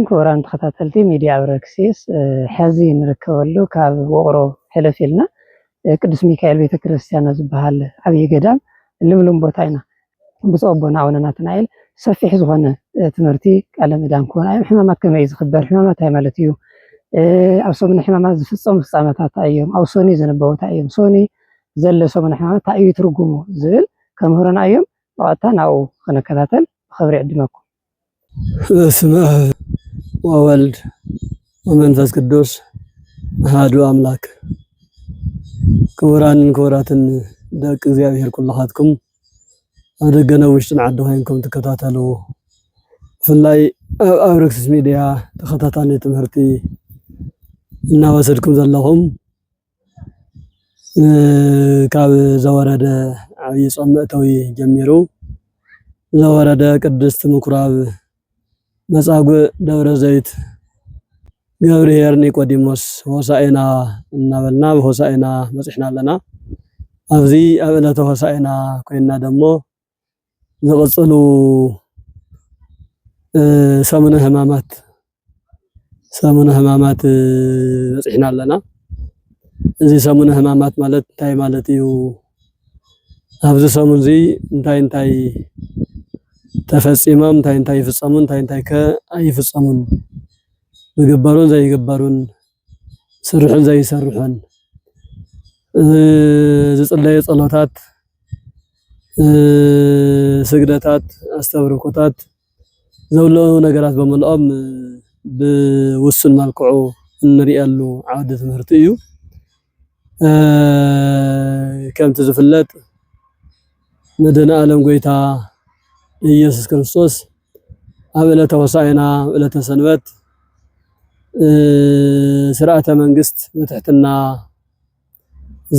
كوران تخطاتلتي ميديا بركسيس حزين ركبلو كاب وقرو حلفيلنا ቅዱስ ሚካኤል ቤተክርስቲያን ዝበሃል ዓብይ ገዳም ልምሉም ቦታ ኢና ብጾቦና አውነናትናይል ሰፊሕ ዝኾነ ትምህርቲ ቃለ ምዳን ኮና ሕማማት ከመይ ዝኽበር ሕማማት አይ ማለት እዩ ኣብ ሰሙነ ሕማማት ዝፍጸሙ ፍጻመታት እዮም ኣብ ሶኒ ዝነበሩ እዮም ሶኒ ዘለ ሰሙነ ሕማማት እዩ ትርጉሙ ዝብል ከምህረና እዮም ወጣ ናው ከነከታተል خبر يقدمكم በስመ አብ ወወልድ ወመንፈስ ቅዱስ አሐዱ አምላክ ክቡራትን ደቂ እግዚአብሔር ኩላኻትኩም አደገነ ውሽጥን ዓዲ ኮይንኩም ተከታተሉ ፍላይ ኣብ ረክሲስ ሚድያ ተኸታታሊ ትምህርቲ እናወሰድኩም ዘለኹም ካብ ዘወረደ ዓብይ ጾም መእተዊ ጀሚሩ ዘወረደ ቅድስት ምኩራብ መጻጉዕ ደብረ ዘይት ገብርኄር ኒቆዲሞስ ሆሳዕና እናበልና በሆሳዕና መጽሕና ኣለና ኣብዚ ኣብ ዕለተ ሆሳዕና ኮይና ደሞ ዝቕጽሉ ሰሙነ ሕማማት መጽሕና ኣለና እዚ ሰሙነ ሕማማት ማለት እንታይ ማለት እዩ ኣብዚ ሰሙን እዚ እንታይ ተፈጺሞም እንታይ ይፍጸሙ እንታይ ከአይፍጸሙን ዝግበሩን ዘይግበሩን ስርሑን ዘይሰርሑን ዝጽለዩ ጸሎታት ስግደታት አስተብርኮታት ዘውለው ነገራት በመልኦም ብውሱን መልክዑ እንሪአሉ ዓውደ ትምህርቲ እዩ ከምቲ ዝፍለጥ መድኃኔ ዓለም ጎይታ ኢየሱስ ክርስቶስ ኣብ ዕለተ ሆሳዕና ዕለተ ሰንበት ስርዓተ መንግስት በትሕትና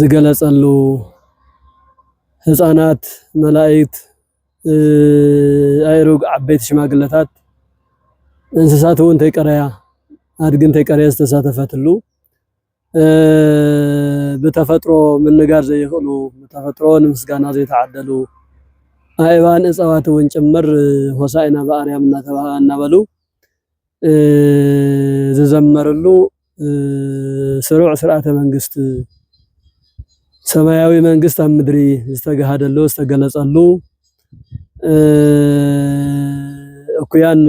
ዝገለጸሉ ህፃናት መላእክት አይሩግ ዓበይቲ ሽማግለታት እንስሳት እውን ተይቀረያ አድግን ተይቀረያ ዝተሳተፈትሉ በተፈጥሮ ምንጋር ዘይኽእሉ በተፈጥሮ ንምስጋና ዘይተዓደሉ አይባን እጽዋት እውን ጭምር ሆሳዕና በአርያም እናበሉ ዝዘመርሉ ስሩዕ ስርዓተ መንግስት ሰማያዊ መንግስት ኣብ ምድሪ ዝተጋሃደሉ ዝተገለጸሉ እኩያን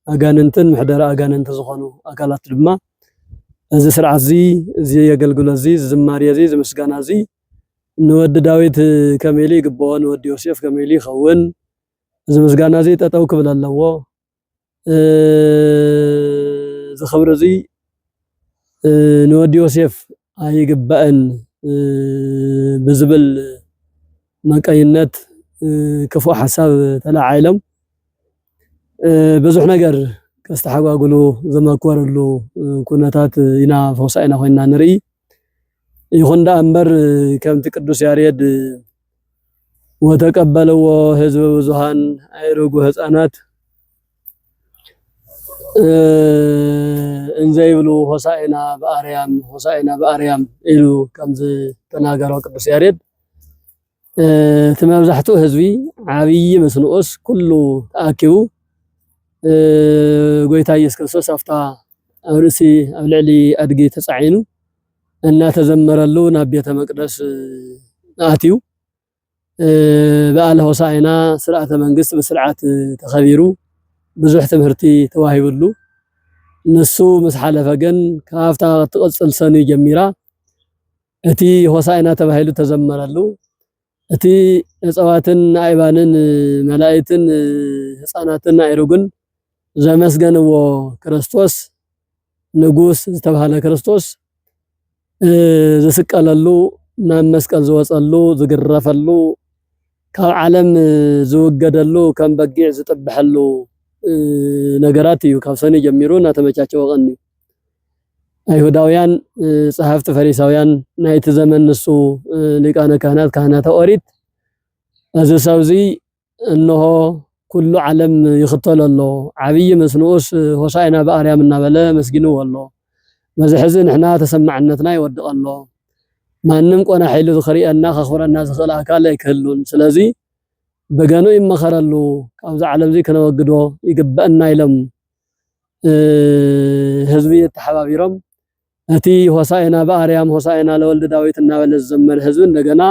አጋንንትን ምሕደራ አጋንንት ዝኾኑ አካላት ድማ እዚ ስርዓት እዚ የገልግሎ እዚ ዝማሬ እዚ ዝምስጋና እዚ ንወዲ ዳዊት ከመይሊ ይግብኦ ንወዲ ዮሴፍ ከመይሊ ይኸውን እዚ ምስጋና እዚ ጠጠው ክብል ኣለዎ ዝኽብር እዚ ንወዲ ዮሴፍ ኣይግባእን ብዝብል መቀይነት ክፉእ ሓሳብ ተላዓይሎም ብዙሕ ነገር ከስተሓጓጉሉ ዘመክወርሉ ኩነታት ኢና ሆሳዕና ኮይና ንርኢ ይኹን ዳ እምበር ከምቲ ቅዱስ ያሬድ ወተቀበልዎ ህዝብ ብዙሃን አይሩጉ ህፃናት እንዘይብሉ ሆሳዕና በአርያም ኢሉ ከምዝ ተናገረው ቅዱስ ያሬድ ተመብዛሕቱ ህዝቢ ዓብይ መስንኦስ ኩሉ ተኣኪቡ ጎይታ ኢየሱስ ክርስቶስ አፍታ አብርሲ ኣብ ልዕሊ አድጊ ተጻዒኑ እና ተዘመረሉ ናብ ቤተ መቅደስ አትዩ በዓለ ሆሳዕና ስርዓተ መንግስት በስርዓት ተኸቢሩ ብዙሕ ትምህርቲ ተዋሂብሉ ንሱ ምስ ሓለፈ ግን ካብታ ትቕጽል ሰኒ ጀሚራ እቲ ሆሳዕና ተባሂሉ ተዘመረሉ እቲ እጽዋትን አይባንን መላእክትን ህፃናትን አይሩግን ዘመስገንዎ ክርስቶስ ንጉስ ዝተባሃለ ክርስቶስ ዝስቀለሉ ናብ መስቀል ዝወጸሉ ዝግረፈሉ ካብ ዓለም ዝውገደሉ ከም በጊዕ ዝጥብሐሉ ነገራት እዩ ካብ ሰኒ ጀሚሩ እናተመቻቸወ ቀኒ አይሁዳውያን ጸሐፍቲ ፈሪሳውያን ናይቲ ዘመን ንሱ ሊቃነ ካህናት ኦሪት እዚ ሰብዚ እነሆ ኩሉ ዓለም ይኽተለሎ ዓብይ መስንኡስ ሆሳዕና በአርያም እናበለ መስጊንዎ ኣሎ በዚ ሕዚ ንሕና ተሰማዕነትና ይወድቀሎ ማንም ቆና ኃይሉ ዝኽሪአና ከኽብረና ዝኽእል አካል አይክህሉን ስለዚ በገኑ ይመኸረሉ ካብዛ ዓለም እዚ ከነወግዶ ይግበአና ኢሎም ህዝቢ ተሓባቢሮም እቲ ሆሳዕና በአርያም ሆሳዕና ለወልድ ዳዊት እና ለዘመር ህዝብ እንደገና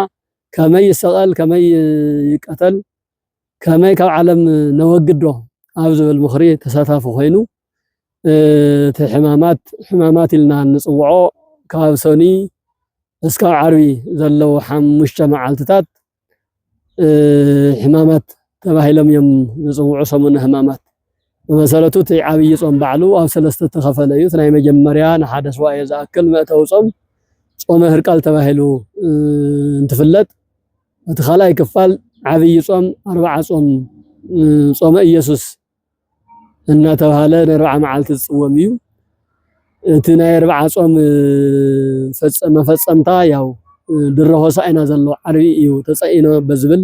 ከመይ ይሰቀል ከመይ ይቀተል ከመይ ካብ ዓለም ነወግዶ ኣብ ዝብል ምኽሪ ተሳታፊ ኮይኑ እቲ ሕማማት ኢልና ንጽውዖ ካብ ሰኒ እስካብ ዓርቢ ዘለው 5 መዓልትታት ሕማማት ተባሂሎም እዮም ዝጽውዑ ሰሙነ ሕማማት በመሰረቱ እቲ ዓብይ ጾም ባዕሉ ኣብ 3 ተኸፈለ እዩ ናይ መጀመርያ ንሓደ ሰዋየ ዝኣክል መእተው ጾመ ህርቃል ተባሂሉ እንትፍለጥ እቲ ካልኣይ ክፋል ዓብይ ጾም 40 ጾም ጾመ ኢየሱስ እናተባሃለ 40 መዓልቲ ዝጽወም እዩ እቲ ናይ 40 ጾም መፈጸምታ ያው ድረ ሆሳዕና ዘሎ ዓርቢ እዩ ተጻኢኖ በዝብል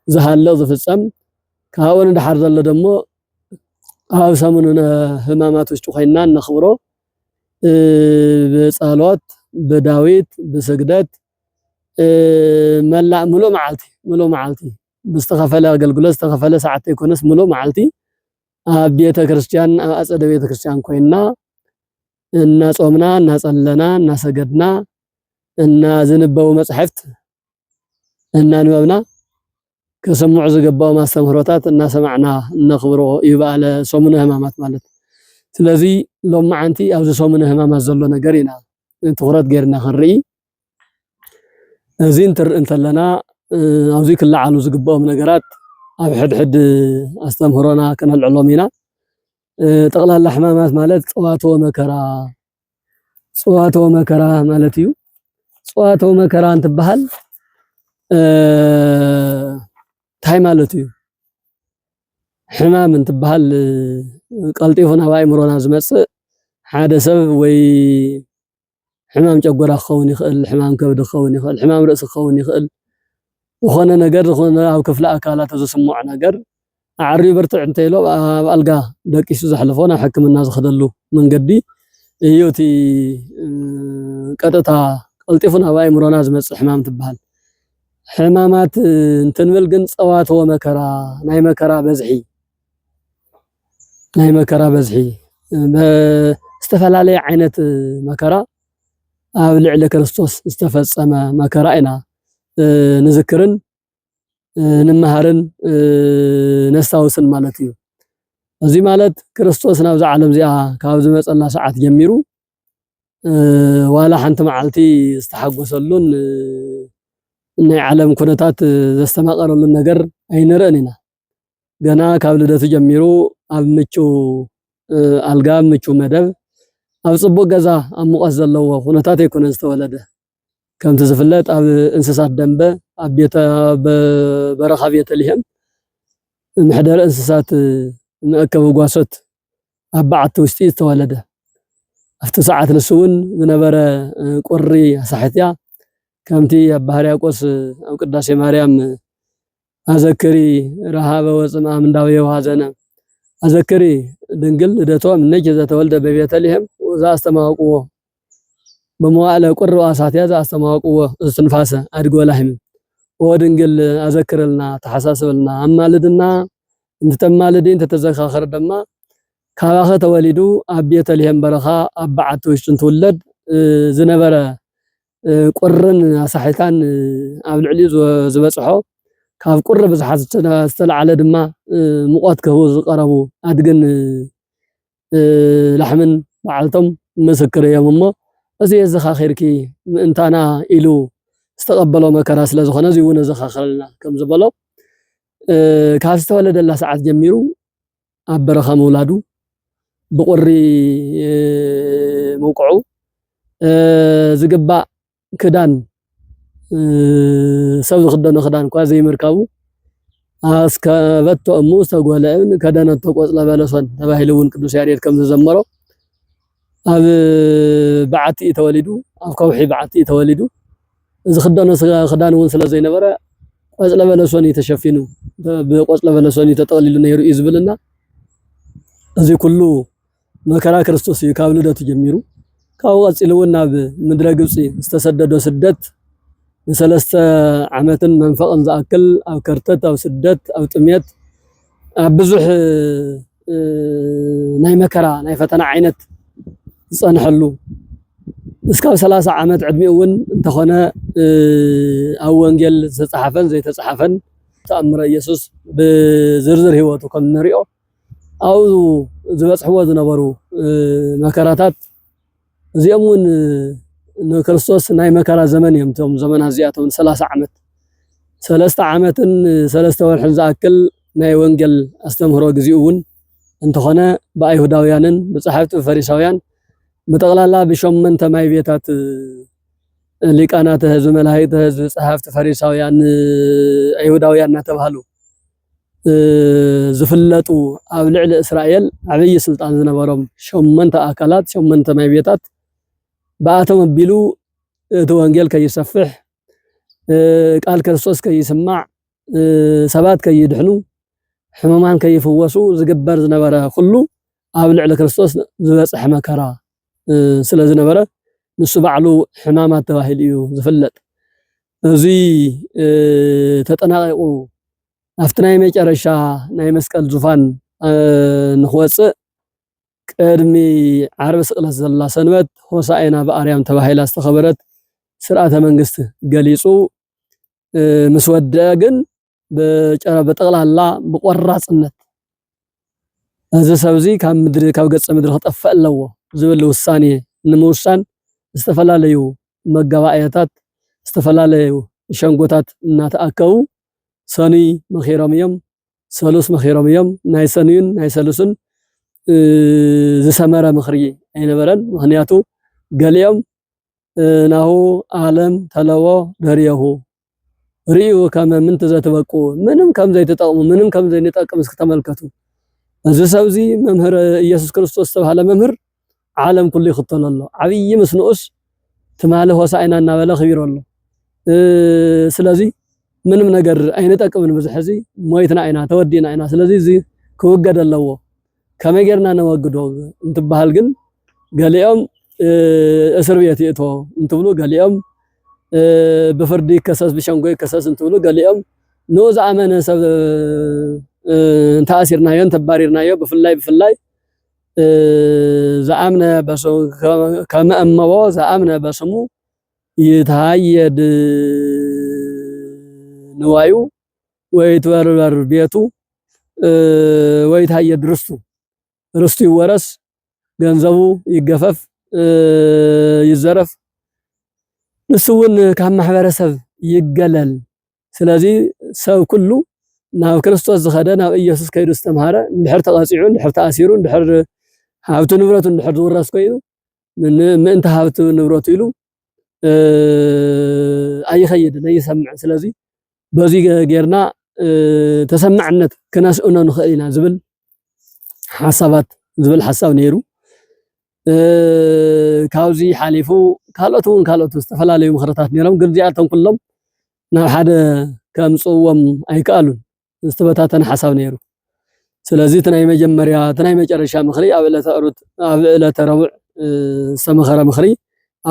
ዝሃለቕ ዝፍጸም ካብኡ ንድሓር ዘሎ ደሞ ኣብ ሰሙነ ሕማማት ውሽጢ ኮይና ነኽብሮ ብጸሎት ብዳዊት ብስግደት መላእ ሙሉ መዓልቲ ብዝተኸፈለ አገልግሎት ዝተኸፈለ ሰዓት ይኮነስ ሙሉ መዓልቲ ኣብ ቤተ ክርስቲያን ኣብ አጸደ ቤተ ክርስቲያን ኮይና እናጾምና እናጸለና እናሰገድና ዝንበቡ መጽሐፍት እናንበብና ከሰምዑ ዝገባው ማስተምህሮታት እናሰማዕና ነኽብሮ ይባለ ሰሙነ ሕማማት ማለት ስለዚ ሎም ማዓንቲ ኣብ ሰሙነ ሕማማት ዘሎ ነገር ኢና ትኹረት ጌርና ክንርኢ እዚ እንተለና ኣብዚ ክለዓሉ ዝግባኦም ነገራት ኣብ ሕድሕድ ኣስተምህሮና ከነልዕሎም ኢና ጠቕላላ ሕማማት ማለት ጸዋትወ መከራ ማለት እዩ ጸዋትወ መከራ እንትበሃል ታይ ማለት እዩ ሕማም እንትበሃል ቀልጢፉና ባይምሮና ዝመጽእ ሓደ ሰብ ወይ ሕማም ጨጎራ ክኸውን ይኽእል ሕማም ከብዲ ክኸውን ይኽእል ሕማም ርእሲ ክኸውን ይኽእል ዝኾነ ነገር ዝኾነ ኣብ ክፍለ ኣካላት ዝስምዖ ነገር ኣዕርዩ ብርትዕ እንተይሎ ኣብ ኣልጋ ደቂሱ ዘሕልፎ ናብ ሕክምና ዝኸደሉ መንገዲ እዩ እቲ ቀጥታ ቀልጢፉና ባይምሮና ዝመጽእ ሕማም ትበሃል ሕማማት እንትንብል ግን ጸዋትወ መከራ ናይ መከራ በዝሒ ዝተፈላለዩ ዓይነት መከራ ኣብ ልዕሊ ክርስቶስ ዝተፈጸመ መከራ ኢና ንዝክርን ንመሃርን ነስታውስን ማለት እዩ እዚ ማለት ክርስቶስ ናብዚ ዓለም እዚኣ ካብ ዝመጸና ሰዓት ጀሚሩ ዋላ ሓንቲ መዓልቲ ዝተሓጎሰሉን ናይ ዓለም ኩነታት ዘስተማቐረሉን ነገር ኣይንርአን ኢና ገና ካብ ልደቱ ጀሚሩ ኣብ ምቹ ኣልጋ ምቹ መደብ ኣብ ጽቡቕ ገዛ ኣብ ሙቐት ዘለዎ ኩነታት ኣይኮነን ዝተወለደ ከምቲ ዝፍለጥ ኣብ እንስሳት ደንበ ኣብ ቤተ በረኻ ቤተልሔም ምሕደር እንስሳት መእከብ ጓሶት ኣብ በዓቲ ውሽጢ ዝተወለደ ኣብቲ ሰዓት ንሱ እውን ዝነበረ ቁሪ ኣሳሕትያ ከምቲ ኣብ ባህርያቆስ ኣብ ቅዳሴ ማርያም ኣዘክሪ ረሃበ ወጽምዓ ምንዳዊ የዋዘነ ኣዘክሪ ድንግል ልደቶም ነጅ ዘተወልደ በቤተልሔም ዘአስተማቅዎ በመዋዕለ ቁሪ ኣሳትያ ዘአስተማቅዎ እስትንፋሰ አድጎላህም ወድንግል ኣዘክርልና ተሐሳስብልና አማልድና እንተተማልድ እንተተዘኻኸር ደማ ካባኸ ተወሊዱ ኣብ ቤተልሔም በረኻ ኣብ በዓቲ ውሽጢ እንትውለድ ዝነበረ ቁርን ኣሳሕታን ኣብ ልዕሊ ዝበጽሖ ካብ ቁሪ ብዙሓት ዝተለዓለ ድማ ሙቐት ክህቡ ዝቀረቡ ኣድግን ላሕምን በዓልቶም ምስክር እዮም እሞ እዚ ዘኻኺርኪ ምእንታና ኢሉ ዝተቀበለው መከራ ስለ ዝኾነ እዚ እውን ዘኻኽረልና ከም ዝበሎ ካብ ዝተወለደላ ሰዓት ጀሚሩ ኣብ በረኻ መውላዱ ብቁሪ መውቅዑ ዝግባእ ክዳን ሰብ ዝኽደኖ ክዳን እንኳ ዘይምርካቡ ኣስከበቶ እሙ ዝተጎለአን ከደነቶ ቆጽለ በለሶን ተባሂሉ እውን ቅዱስ ያሬድ ከም ዝዘመሮ ኣብ በዓቲ ተወሊዱ ኣብ ከውሒ በዓቲ ተወሊዱ ዝኽደኖ ክዳን እውን ስለ ዘይነበረ ቆጽለ በለሶን ተሸፊኑ ብቆጽለ በለሶን ተጠቕሊሉ ነይሩ ይዝብልና እዚ ኩሉ መከራ ክርስቶስ እዩ ካብ ልደቱ ጀሚሩ ካብ ቀጽሉ እውን ናብ ምድረ ግብጽ ዝተሰደዶ ስደት ን3 ዓመትን መንፈቕን ዝኣክል ኣብ ከርተት ኣብ ስደት ኣብ ጥሜት ኣብ ብዙሕ ናይ መከራ ናይ ፈተና ዓይነት ዝጸንሐሉ እስካብ 30 ዓመት ዕድሚኡን እንተኾነ ኣብ ወንጌል ዝተጻሕፈን ዘይተጻሕፈን ተኣምረ ኢየሱስ ብዝርዝር ህይወቱ ከም ንሪኦ ኣብ ዝበጽሕዎ ዝነበሩ መከራታት እዚኦም እውን ንክርስቶስ ናይ መከራ ዘመን እዮም ቶም ዘመናት እዚኣቶም 30 ዓመት 3 ዓመትን 3 ወርሕን ዝኣክል ናይ ወንጌል ኣስተምህሮ ግዚኡ እውን እንተኾነ ብኣይሁዳውያንን ብጸሓፍቲ ፈሪሳውያን በጠቅላላ በ8 ማይ ቤታት ሊቃናት ህዝብ መላእክት ህዝብ ጸሐፍቲ ፈሪሳውያን አይሁዳውያን ተባሃሉ ዝፍለጡ ኣብ ልዕሊ እስራኤል ዓብይ ስልጣን ዝነበሮም 8 ኣካላት 8 ማይ ቤታት በኣቶም ቢሉ እቲ ወንጌል ከይሰፍሕ ቃል ክርስቶስ ከይስማዕ ሰባት ከይድሕኑ ሕሙማን ከይፍወሱ ዝግበር ዝነበረ ኩሉ ኣብ ልዕሊ ክርስቶስ ዝበጽሕ መከራ ስለ ዝነበረ ንሱ ባዕሉ ሕማማት ተባሂሉ እዩ ዝፍለጥ እዚ ተጠናቂቁ ኣብቲ ናይ መጨረሻ ናይ መስቀል ዙፋን ንኽወፅእ ቅድሚ ዓርብ ስቅለት ዘላ ሰንበት ሆሳዕና በአርያም ተባሂላ ዝተኸበረት ስርዓተ መንግስቲ ገሊጹ ምስ ወደአ ግን በጠቅላላ ብቆራጽነት እዚ ሰብዚ ካብ ምድሪ ካብ ገጽ ምድሪ ክጠፍእ ኣለዎ ዝብል ውሳኔ ንምውሳን ዝተፈላለዩ መጋባእያታት ዝተፈላለዩ ሸንጎታት እናተኣከቡ ሰኒ መኺሮም እዮም ሰሉስ መኺሮም እዮም ናይ ሰኒን ናይ ሰሉስን ዝሰመረ ምኽሪ ኣይነበረን ምኽንያቱ ገሊኦም ናሁ ዓለም ተለዎ ደርየሁ ሪኡ ከመ ምንት ዘተበቁ ምንም ከም ዘይተጠቅሙ ምንም ከም ዘይንጠቅም እስክተመልከቱ እዚ ሰብዚ መምህር ኢየሱስ ክርስቶስ ተባሃለ መምህር ዓለም ኩሉ ይኽተለሎ ዓብይ ምስንኡስ ትማለ ሆሳዕና እናበለ ኽቢረሎ ስለዚ ምንም ነገር ኣይንጠቅምን ብዙሕዚ ሞይትና አይና ተወዲና አይና ስለዚ እዚ ክውገድ ኣለዎ ከመይ ጌርና ነወግዶ እንትበሃል ግን ገሊኦም እስር ቤት ይእቶ እንትብሉ ገሊኦም ብፍርዲ ከሰስ ብሸንጎ ከሰስ እንትብሉ ገሊኦም ንኡ ዝኣመነ ሰብ ተኣሲርናዮ ተባሪርናዮ ብፍላይ ዝኣምነ በሱ ከመእመቦ ዝኣምነ በስሙ ይታየድ ንዋዩ ወይ ተወርበር ቤቱ ወይ ታየድ ርስቱ ይወረስ ገንዘቡ ይገፈፍ ይዘረፍ ንሱውን ካብ ማሕበረሰብ ይገለል ስለዚ ሰብ ኩሉ ናብ ክርስቶስ ዝኸደ ናብ ኢየሱስ ከይዱ ዝተምሃረ እንድሕር ተቐፂዑ እንድሕር ተኣሲሩ እንድሕር ሃብቱ ንብረቱ እንድሕር ዝውረስ ኮይኑ ምእንተ ሃብቱ ንብረቱ ኢሉ ኣይኸይድን ኣይሰምዕ ስለዚ በዚ ጌርና ተሰማዕነት ክነስኡና ንኽእል ኢና ዝብል ሓሳብ ነይሩ ካብዚ ሓሊፉ ካልኦት ዝተፈላለዩ ምኽርታት ነይሮም ግን እዚኣቶም ኩሎም ናብ ሓደ ከምፅዎም ኣይከኣሉን ዝተበታተነ ሓሳብ ነይሩ ስለዚ እቲ ናይ መጀመርያ እቲ ናይ መጨረሻ ምኽሪ ኣብ ዕለተ ረቡዕ ዝተመኸረ ምኽሪ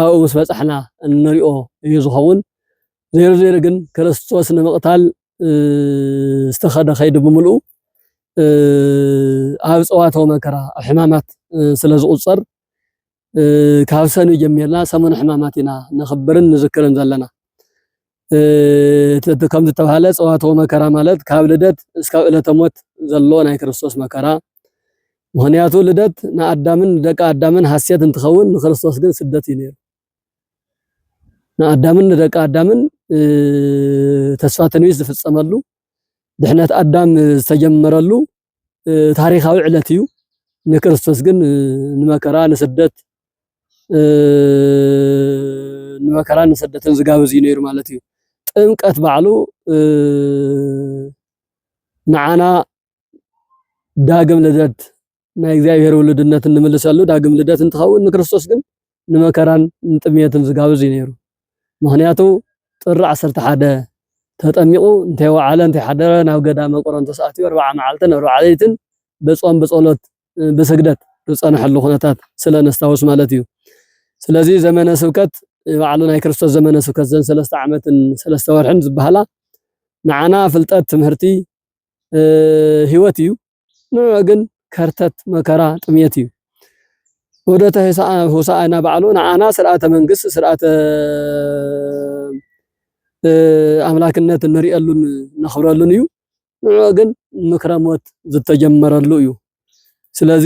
ኣብኡ ምስ በፃሕና እንሪኦ እዩ ዝኸውን ዘይሩ ግን ክርስቶስ ንምቕታል ዝተኸደ ኸይዲ ብምልኡ ኣብ ፀዋታው መከራ ኣብ ሕማማት ስለ ዝቁፀር ካብ ሰኑ ጀሚርና ሰሙን ሕማማት ኢና ንኽብርን ንዝክርን ዘለና ከም ዝተባሃለ ፀዋታው መከራ ማለት ካብ ልደት እስካብ ዕለተ ሞት ዘሎ ናይ ክርስቶስ መከራ ምኽንያቱ ልደት ንኣዳምን ደቂ ኣዳምን ሃስየት እንትኸውን ንክርስቶስ ግን ስደት እዩ ነይሩ ንኣዳምን ደቂ ኣዳምን ተስፋ ትንቢት ዝፍጸመሉ ድሕነት ኣዳም ዝተጀመረሉ ታሪኻዊ ዕለት እዩ ንክርስቶስ ግን ንመከራ ንስደትን ዝጋብዝ እዩ ነይሩ ማለት እዩ ጥምቀት ባዕሉ ንዓና ዳግም ልደት ናይ እግዚአብሔር ውልድነት እንምልሰሉ ዳግም ልደት እንትኸውን ንክርስቶስ ግን ንመከራን ንጥምየትን ዝጋብዝ እዩ ነይሩ ምኽንያቱ ጥሪ 11 ተጠሚቁ እንተይወዓለ እንተይሓደረ ናብ ገዳመ ቆሮንቶስ ኣትዩ 40 መዓልትን 40 ሌሊትን በጾም በጸሎት በስግደት ዝጸንሐሉ ኩነታት ስለ ነስታውስ ማለት እዩ ስለዚ ዘመነ ስብከት ባዕሉ ናይ ክርስቶስ ዘመነ ስብከት ዘን 3 ዓመትን 3 ወርሕን ዝበሃላ ንዓና ፍልጠት ትምህርቲ ህይወት እዩ ግን ከርተት መከራ ጥሜት እዩ ወደተ ሆሳዕና በዓሉ ንዓና ስርዓተ መንግስት ስርዓተ አምላክነት እንሪአሉን ነኽብረሉን እዩ ግን ምክረ ሞት ዝተጀመረሉ እዩ ስለዚ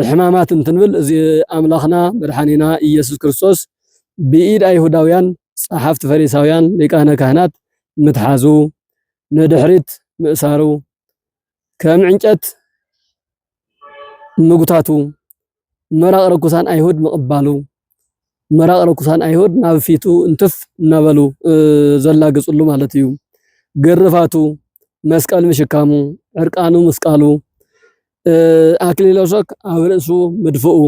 ሕማማት እንትንብል እዚ አምላኽና መድሓኒና ኢየሱስ ክርስቶስ ብኢድ አይሁዳውያን ጸሐፍቲ ፈሪሳውያን ሊቃነ ካህናት ምትሓዙ ንድሕሪት ምእሳሩ ከም ዕንጨት ምግታቱ መራቅ ርኩሳን አይሁድ ምቕባሉ መራቅ ርኩሳን አይሁድ ናብ ፊቱ እንትፍ እናበሉ ዘላግጽሉ ማለት እዩ ግርፋቱ መስቀል ምሽካሙ ዕርቃኑ ምስቃሉ አክሊለ ሾክ ኣብ ርእሱ ምድፍኡ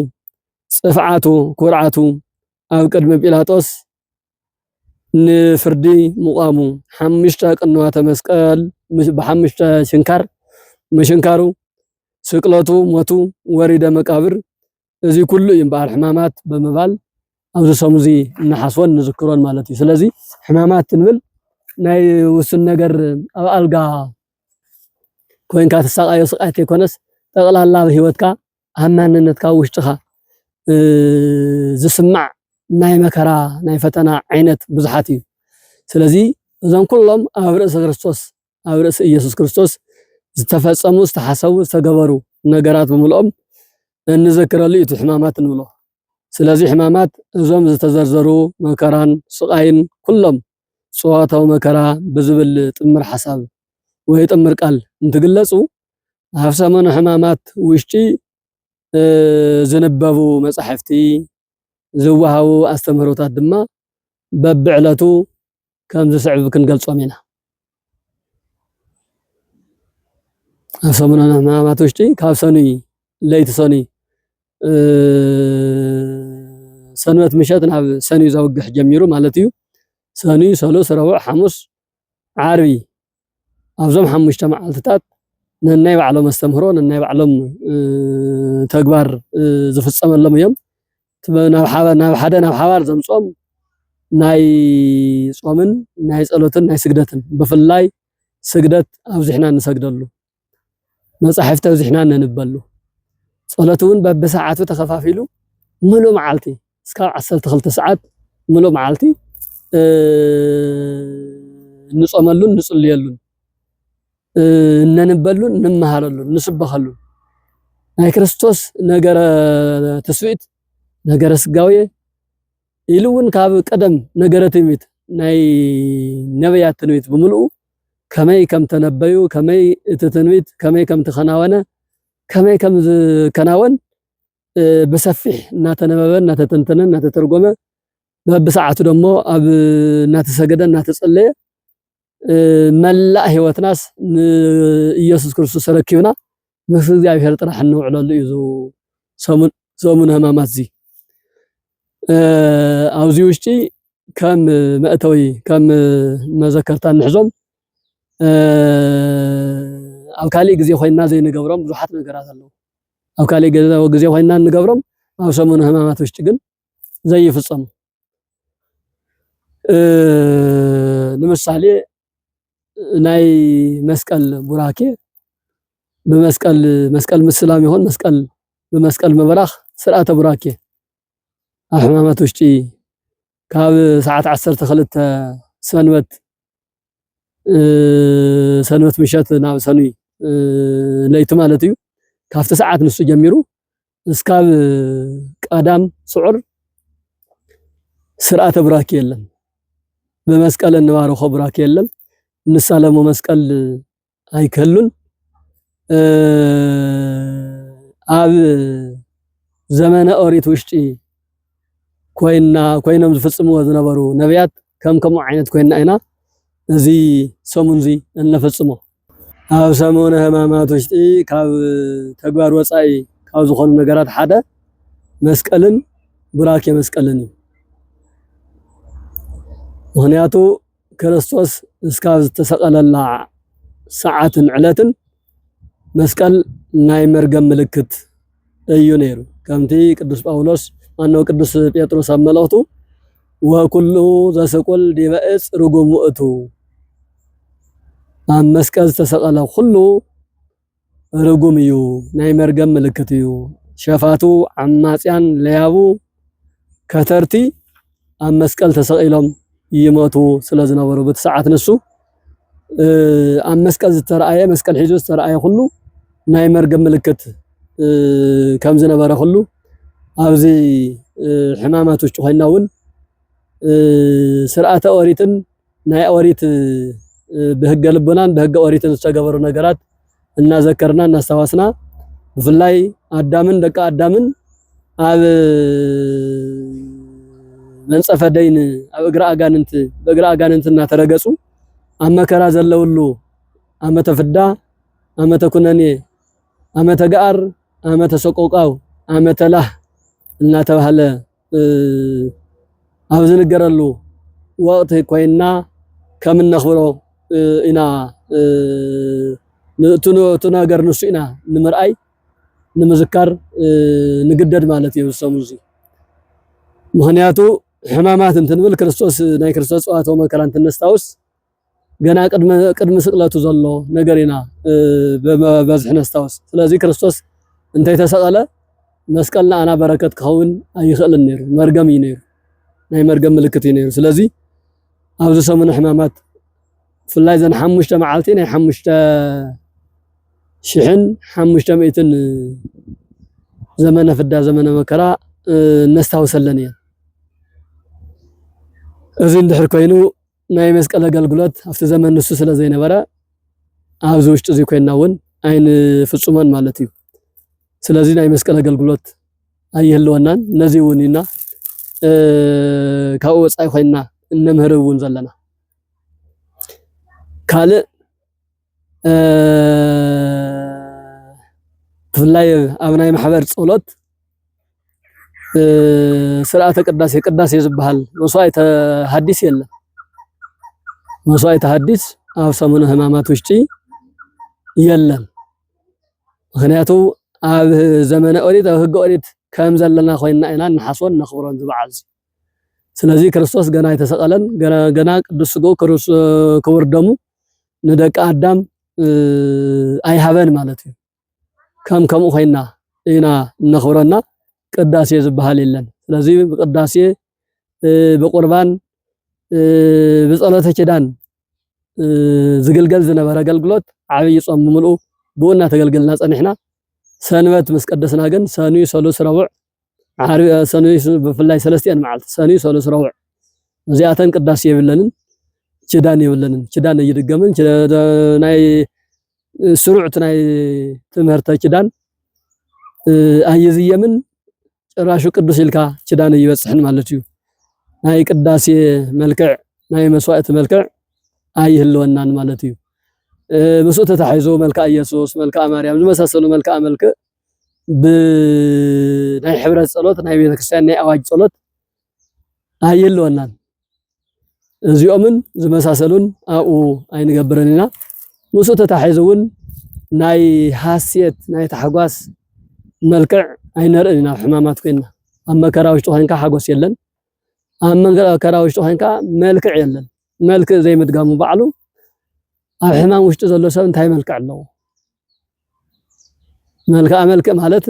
ጽፍዓቱ ኩርዓቱ ኣብ ቅድሚ ጲላጦስ ንፍርዲ ምቋሙ ሓሙሽተ ቅንዋተ መስቀል ብሓሙሽተ ሽንካር መሽንካሩ ስቅለቱ ሞቱ ወሪደ መቃብር እዚ ኩሉ ይምባል ሕማማት በመባል ኣብዚ ሰሙዚ እናሓስወን ንዝክሮን ማለት እዩ ስለዚ ሕማማት እንብል ናይ ውስን ነገር ኣብ አልጋ ኮይንካ ተሳቃዮ ስቃይት ይኮነስ ጠቅላላ ህይወትካ አማንነትካ ውሽጥኻ ዝስማዕ ናይ መከራ ናይ ፈተና ዓይነት ብዙሓት እዩ ስለዚ እዞም ኩሎም ኣብ ርእሲ ክርስቶስ ኣብ ርእሲ ኢየሱስ ክርስቶስ ዝተፈጸሙ ዝተሓሰቡ ዝተገበሩ ነገራት ብምልኦም እንዘክረሉ እዩ ሕማማት እንብሎ ስለዚ ሕማማት እዞም ዝተዘርዘሩ መከራን ስቃይን ኩሎም ጽዋታው መከራ ብዝብል ጥምር ሓሳብ ወይ ጥምር ቃል እንትግለጹ ኣብ ሰሙነ ሕማማት ውሽጢ ዝነበቡ መጻሕፍቲ ዝወሃቡ ኣስተምህሮታት ድማ በብዕለቱ ከም ዝስዕብ ክንገልጾም ኢና ኣብ ሰሙነ ሕማማት ውሽጢ ካብ ሰኒ ለይቲ ሰኒ ሰንበት ምሸት ናብ ሰኒ ዘውግሕ ጀሚሩ ማለት እዩ ሰኒ ሰሉስ ረቡዕ ሐሙስ ዓርቢ ኣብዞም ሓሙሽተ መዓልትታት ነናይ ባዕሎም ኣስተምህሮ ነናይ ባዕሎም ተግባር ዝፍጸመሎም እዮም ናብ ሓባር ዘምጾም ናይ ጾምን ናይ ጸሎትን ናይ ስግደትን ብፍላይ ስግደት ኣብዚሕና እንሰግደሉ መጻሕፍቲ ኣብዚሕና ነንበሉ ጸሎት እውን በብሰዓቱ ተኸፋፊሉ ሙሉእ መዓልቲ እስካብ 12 ሰዓት ሙሉእ መዓልቲ ንጾመሉን ንጽልየሉን ነንበሉን ንመሃረሉን ንስበኸሉን ናይ ክርስቶስ ነገረ ተስዊት ነገረ ስጋዊ ኢሉውን ካብ ቀደም ነገረ ትንቢት ናይ ነብያት ትንቢት ብምልኡ ከመይ ከም ተነበዩ ከመይ እቲ ትንቢት ከመይ ከም ተኸናወነ ከመይ ከም ዝከናወን በሰፊሕ እናተነበበ እናተተንተነ እናተተርጎመ በብሰዓቱ ደሞ ኣብ እናተሰገደ እናተጸለየ መላእ ህይወትናስ ንኢየሱስ ክርስቶስ ረኪብና ምስ እግዚአብሔር ጥራሕ እንውዕለሉ እዩ ሰሙነ ሕማማት እዚ ኣብዚ ውሽጢ ከም መእተዊ ከም መዘከርታ ንሕዞም ኣብ ካሊእ ግዜ ኮይና ዘይንገብሮም ብዙሓት ነገራት ኣለዉ ኣብ ካሊእ ግዜ ኮይና እንገብሮም ኣብ ሰሙነ ሕማማት ውሽጢ ግን ዘይፍጸሙ ንምሳሌ ናይ መስቀል ቡራኬ መስቀል ምስላም ይሆን በመስቀል መብራኽ ስርዓተ ቡራኬ ኣብ ሕማማት ውሽጢ ካብ ሰዓት 12 ሰንበት ምሸት ናብ ሰኒ ለይቲ ማለት እዩ ካብቲ ሰዓት ንሱ ጀሚሩ እስካብ ቀዳም ስዑር ስርዓተ ቡራኬ የለን በመስቀል እንባረኸ ቡራኬ የለን ንሳለሙ መስቀል አይከሉን ኣብ ዘመነ ኦሪት ውሽጢ ኮይኖም ዝፍጽምዎ ዝነበሩ ነቢያት ከምኡ ዓይነት ኮይና ኢና እዚ ሰሙን እዚ እንፈጽሞ ኣብ ሰሙነ ሕማማት ውሽጢ ካብ ተግባር ወጻኢ ካብ ዝኾኑ ነገራት ሓደ መስቀልን ቡራኬ መስቀልን እዩ ምክንያቱ ክርስቶስ እስካብ ዝተሰቀለላ ሰዓትን ዕለትን መስቀል ናይ መርገም ምልክት እዩ ነይሩ ከምቲ ቅዱስ ጳውሎስ ማነው ቅዱስ ጴጥሮስ ኣብ መልእኽቱ ወኩሉ ዘሰቆል ዲበ ዕፅ ርጉም ውእቱ ኣብ መስቀል ዝተሰቀለ ኩሉ رقوميو ناي مرقم ملكتيو شفاتو عماسيان ليابو كترتي أم مسكال تسقيلهم يموتو سلازنا ورو بتساعات نسو أم مسكال زترآية مسكال حجو زترآية خلو ناي مرقم ملكت كم زنبارة خلو أوزي حماماتو اشتوخيناون سرعة أوريتن ناي أوريت بهق لبنان بهق أوريتن استقبرو نقرات إنا ذكرنا إنا استواسنا بفلاي أدامن دكا أدامن أب منصف دين أب بقراء أغاننت إنا ترقصو أما كراز اللولو أما تفدا أما تكونني أما تقار أما تسقوقاو أما تله إنا توهل أبز نقرالو وقت كوينا كمن نخبرو إنا تناقر نسينا نمرأي نمذكر نقدر مالتي والسموزي مهنياتو حمامات انتنبل كريستوس ناي كريستوس واتو مكرانت النستاوس قنا قدم سقلاتو زلو نقرينا ببزح نستاوس سلازي كريستوس انت يتسقل مسقلنا أنا بركة كون أي خل النير مرقم ينير ناي مرقم ملكتي ينير سلازي أوز سمن حمامات فلاي زن حمشت معالتين حمشت شحن حمشت ميتن زمن فدا زمن مكرا نستاوسلنيا أزين دحر كوينو ناي مسقل قلقلات أفت زمن نسو سلازي نبرا أوز وشت زي كويناون أين فصومان مالتيو سلازي ناي مسقل قلقلات أي هلوانان نزيونينا كاو وصاي خوينا نمهرون زلنا كال فلاي أبناي محبر صولت سرعة قداسي يزبحال مسواي تحديث يلا مسواي تحديث أو سمونه همامات وشتي يلا مخنياتو أب زمن أريد أو هق أريد كم زلنا خوينا إنا نحصون نخبرون زبعالزي سلازي كريستوس غنا يتسقلن غنا قدسغو كروس كوردمو ندق آدم أي هبن مالتي كم خوينا إنا نخبرنا قداسي زبحال يلن سلازي بقداسي بقربان بصلاة كدان زغلغل زنبر أغلغلوت عبي صوم ملؤ بونا تغلغلنا صنحنا سنبت مسقدسنا غن سانوي سولوس ربع عارف سانوي بفلاي سلستيان معلت سانوي سولوس ربع زياتن قداسي يبلنن كدان يبلنن كدان يدغمن ناي سرعت ناي تمهرت كدان ايزيمن ጭራሹ ቅዱስ ይልካ ኪዳን ይበጽሕን ማለት እዩ ናይ ቅዳሴ መልክዕ ናይ መስዋዕት መልክዕ አይህልወናን ማለት እዩ مسؤ تتحيزو ملكا يسوس ملكا مريم زمساسلو ملكا ملكا بناي حبرت صلوت ناي بيت كريستيان ناي اواج صلوت ايلونان ازيومن زمساسلون او اينغبرنينا مسؤ تتحيزون ناي حاسيت ناي تحغواس ملكع اينرنا حمامات كنا اما كراوش توهنكا حغوس يلن اما كراوش توهنكا ملكع يلن ملك زي مدغامو بعلو حمام وشت زلو سب انتي ملكع الله ملكع ማለት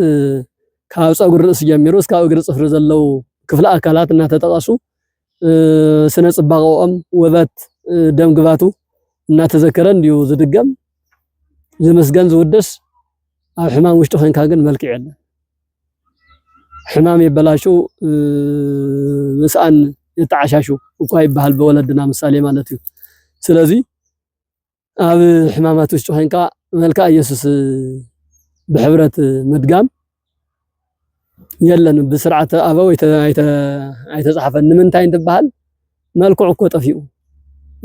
ካብ ጸጉር ርእስ ጀሚሮ እስከ እግር ጽፍር ዘለው ክፍለ አካላት እና ተጠቃሱ ስነ ጽባቆም ወበት ደም ግባቱ እና ተዘከረን እንዲው ዝድገም ዝመስገን ዝውደስ ኣብ ሕማም ውሽጥ ኾንካ ግን መልክዕ የለ ሕማም ይበላሹ ምስአን ይተዓሻሹ እኮ ይባል በወለድና ምሳሌ ማለት እዩ ስለዚህ ኣብ ሕማማት ውሽጥ ኾንካ መልክዓ ኢየሱስ بحبرة مدقام يلن بسرعة أبو يتصحف النمنتين تبهال مالكو عكو طفيو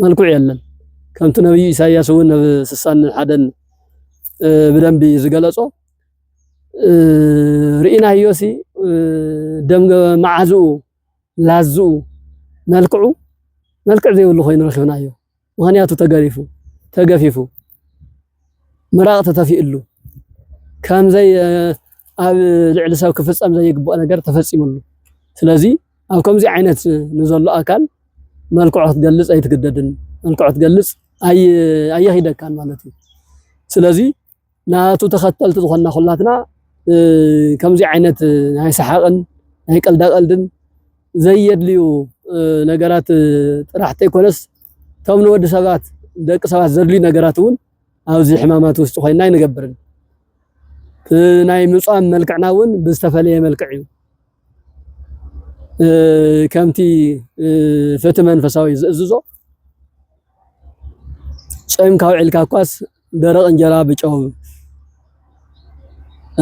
مالكو يلن كمت نبي إساياس ون بسسان حدن بدن بيزقلصو رئينا هيوسي دم معزو لازو مالكو زي ولو خوين رخبنا يو وهنياتو تقفيفو مراغة تفيئلو كم زي اب العلساو كفصم زي يقبو ነገር ተፈጽሙሉ ስለዚህ አው ከም زي አይነት ንዘሎ አካል መልክዖት ገልጽ አይትገደድን መልክዖት ገልጽ አይ ይደካን ማለት ነው ስለዚህ ናቱ ተኸተልቲ ዝኾንና ኩላትና ከምዚ ዓይነት ናይ ሰሓቕን ናይ ቀልዳቀልድን ዘየድልዩ ነገራት ጥራሕቲ ይኮነስ ቶም ንወዲ ሰባት ደቂ ሰባት ዘድልዩ ነገራት እውን ኣብዚ ሕማማት ውሽጢ ኮይና ይንገብርን ናይ ምጽዋም መልክዕና እውን ብዝተፈለየ መልክዕ እዩ ከምቲ ፍትህ መንፈሳዊ ዝእዝዞ ጾም ካውዒልካ ኳስ ደረቕ እንጀራ ብጨው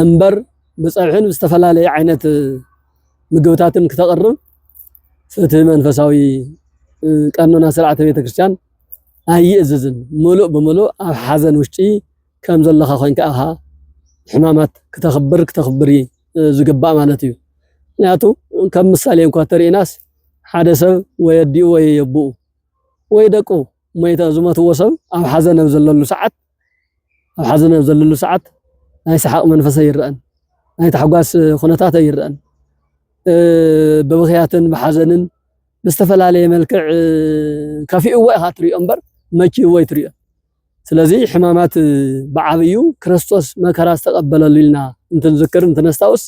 እምበር ብጸብሕን ብዝተፈላለየ ዓይነት ምግብታትን ክተቀርብ ፍትህ መንፈሳዊ ቀኖና ስርዓተ ቤተክርስቲያን ኣይእዝዝን ሙሉእ ብሙሉእ ኣብ ሓዘን ውሽጢ ከም ዘለኻ ኮይንካ ኣኻ ሕማማት ክተኽብሪ ዝግባእ ማለት እዩ ምክንያቱ ከም ምሳሌ እንኳ ተሪእናስ ሓደ ሰብ ወይ ኣዲኡ ወይ ኣቦኡ ወይ ደቁ ሞይታ ዝመትዎ ሰብ ኣብ ሓዘን ኣብ ዘለሉ ሰዓት ናይ ሰሓቕ መንፈስ ይርአን ናይ ተሓጓስ ኩነታት ይርአን በብኽያትን ብሓዘንን ብዝተፈላለየ መልክዕ ከፊእዎ ኢኻ ትሪኦ እምበር መኪእዎ ይትሪኦ ስለዚ ሕማማት ብዓብዩ ክርስቶስ መከራ ዝተቀበለሉ ኢልና እንትንዝክር እንትነስታውስ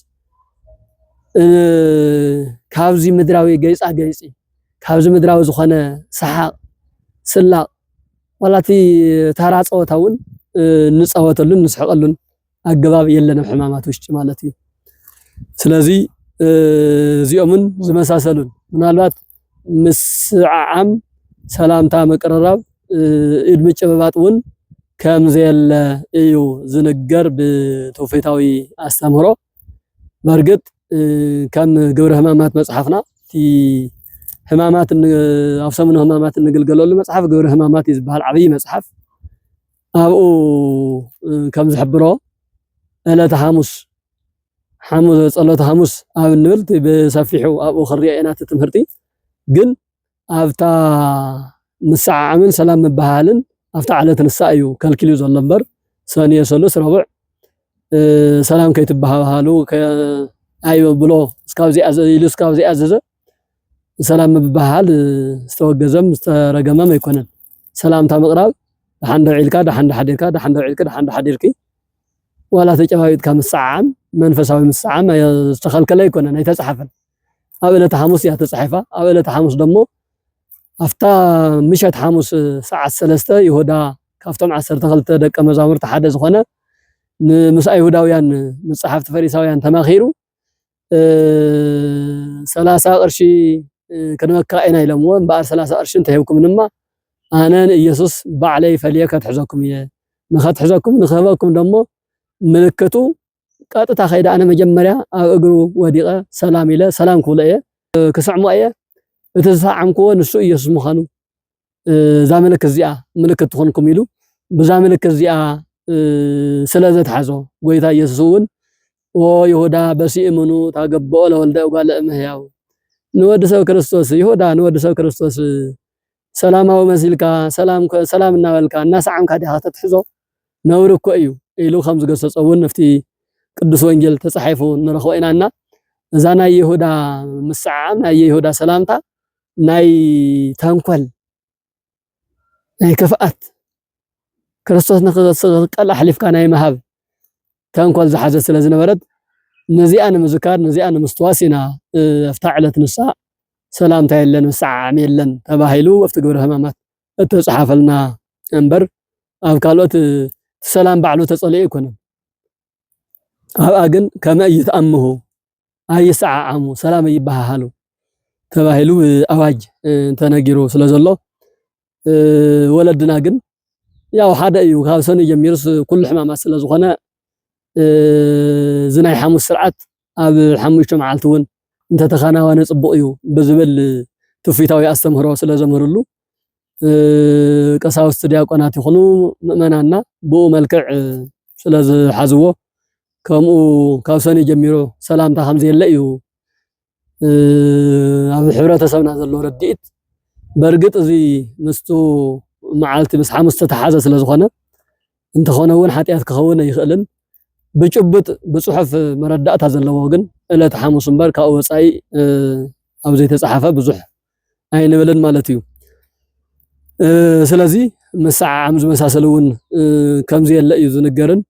ካብዚ ምድራዊ ገይፃ ገይፂ ካብዚ ምድራዊ ዝኾነ ሰሓቕ ስላቕ ዋላቲ ተራ ፀወታ እውን ንፀወተሉን ንስሕቐሉን ኣገባብ የለን ኣብ ሕማማት ውሽጢ ማለት እዩ ስለዚ እዚኦምን ዝመሳሰሉን ምናልባት ምስዓዓም ሰላምታ መቀረራብ ኢድ ምጭብባጥ እውን ከምዘየለ እዩ ዝንገር ብትውፊታዊ ኣስተምህሮ በርግጥ ከም ግብረ ሕማማት መጽሓፍና እቲ ሕማማት ኣብ ሰሙነ ሕማማት እንግልገለሉ መጽሓፍ ግብረ ሕማማት ዝበሃል ዓብይ መጽሓፍ ኣብኡ ከም ዝሕብሮ ዕለተ ሐሙስ ጸሎተ ሐሙስ ኣብ ንብል ብሰፊሑ ኣብኡ ክርኦ ኢና ትምህርቲ ግን ኣብታ ምስዓዓምን ሰላም ምባሃልን ኣብታ ዓለት ንሳእ እዩ ከልኪሉ ዘሎ እምበር ሰኔ ሰሉስ ረቡዕ ሰላም ከይትባሃሉ ኣይብሎ እስካብዚ ኣዘዘ ሰላም ምባሃል ዝተወገዘም ዝተረገመም ኣይኮነን ሰላምታ ምቕራብ ደሓን ደውዒልካ ደሓን ደሓዲርካ ደሓን ደውዒልካ ደሓን ደሓዲርኪ ዋላ ተጨባቢጥካ ምስዓዓም መንፈሳዊ ምስዓዓም ዝተኸልከለ ኣይኮነን ኣይተጻሓፈን ኣብ ዕለተ ሐሙስ እያ ተጻሒፋ ኣብ ዕለተ ሐሙስ ደሞ ኣፍታ ምሸት ሐሙስ ሰዓት 3 ይሁዳ ካብቶም 12 ደቀ መዛሙርቲ ሓደ ዝኾነ ንምስ ኣይሁዳውያን መጽሓፍቲ ፈሪሳውያን ተማኺሩ 30 ቅርሺ ክንመካ ኢና ኢሎምዎ እምበኣር 30 ቅርሺ እንተሂብኩም ድማ ኣነ ኢየሱስ ባዕለይ ፈልየ ከትሕዘኩም እየ ንኸትሕዘኩም ንኽህበኩም ደሞ ምልክቱ ቀጥታ ኸይዳ ኣነ መጀመርያ ኣብ እግሩ ወዲቐ ሰላም ኢለ ሰላም ክብሎ እየ ክስዕሞ እየ እቲ ዝሰዓምክዎ ንሱ ኢየሱስ ምዃኑ እዛ ምልክት እዚኣ ምልክት ትኾንኩም ኢሉ ብዛ ምልክት እዚኣ ስለ ዘትሓዞ ጎይታ ኢየሱስ እውን ይሁዳ በሲእምኑ ታገብኦ ለወልደ እጓለ እመሕያው ንወዲ ሰብ ክርስቶስ ይሁዳ ንወዲ ሰብ ክርስቶስ ሰላማዊ መሲልካ ሰላም እናበልካ እናሰዓምካ ዲኻ ተትሕዞ ነውሪ እኮ እዩ ኢሉ ከም ዝገሰጾ እውን ነፍቲ ቅዱስ ወንጌል ተጻሒፉ ንረኽቦ ኢናና እዛ ናይ ይሁዳ ምስዓዓም ናይ ይሁዳ ሰላምታ ናይ ተንኮል ናይ ክፍኣት ክርስቶስ ንኽስቀል ኣሕሊፍካ ናይ መሃብ ተንኮል ዝሓዘ ስለ ዝነበረት ነዚኣ ንምዝካር ነዚኣ ንምስትዋስ ኢና ኣፍታ ዕለት ንሳእ ሰላምታ የለን ምስዓዓም የለን ተባሂሉ ኣብቲ ግብረ ሕማማት እተጻሓፈልና እምበር ኣብ ካልኦት ሰላም ባዕሉ ተጸልዩ ይኮነ ኣብኣ ግን ከመ ይተኣምሁ ኣይሰዓዓሙ ሰላም ይባሃሉ ተባሂሉ ኣዋጅ ተነጊሩ ስለ ዘሎ ወለድና ግን ያው ሓደ እዩ ካብ ሰኑ ጀሚሩስ ኩሉ ሕማማት ስለ ዝኾነ ዝናይ ሐሙስ ስርዓት ኣብ ሓሙሽተ መዓልቲ እውን እንተተኸናወነ ጽቡቕ እዩ ብዝብል ትውፊታዊ ኣስተምህሮ ስለ ዘምህሩሉ ቀሳውስቲ ዲያቆናት ይኹኑ ምእመናና ብኡ መልክዕ ስለ ዝሓዝዎ ከምኡ ካብ ሰኑ ጀሚሩ ሰላምታ ከም ዘየለ እዩ ኣብ ሕብረተሰብና ዘሎ ረዲኢት በርግጥ እዚ ምስቱ መዓልቲ ምስ ሐሙስ ተተሓዘ ስለ ዝኾነ እንተኾነ እውን ሓጢያት ክኸውን ኣይኽእልን ብጭብጥ ብጽሑፍ መረዳእታ ዘለዎ ግን ዕለት ሐሙስ እምበር ካብ ወጻኢ ኣብ ዘይተጻሓፈ ብዙሕ ኣይንብልን ማለት እዩ ስለዚ ምስዓዓም ዝመሳሰሉ እውን ከምዚ የለ እዩ ዝንገርን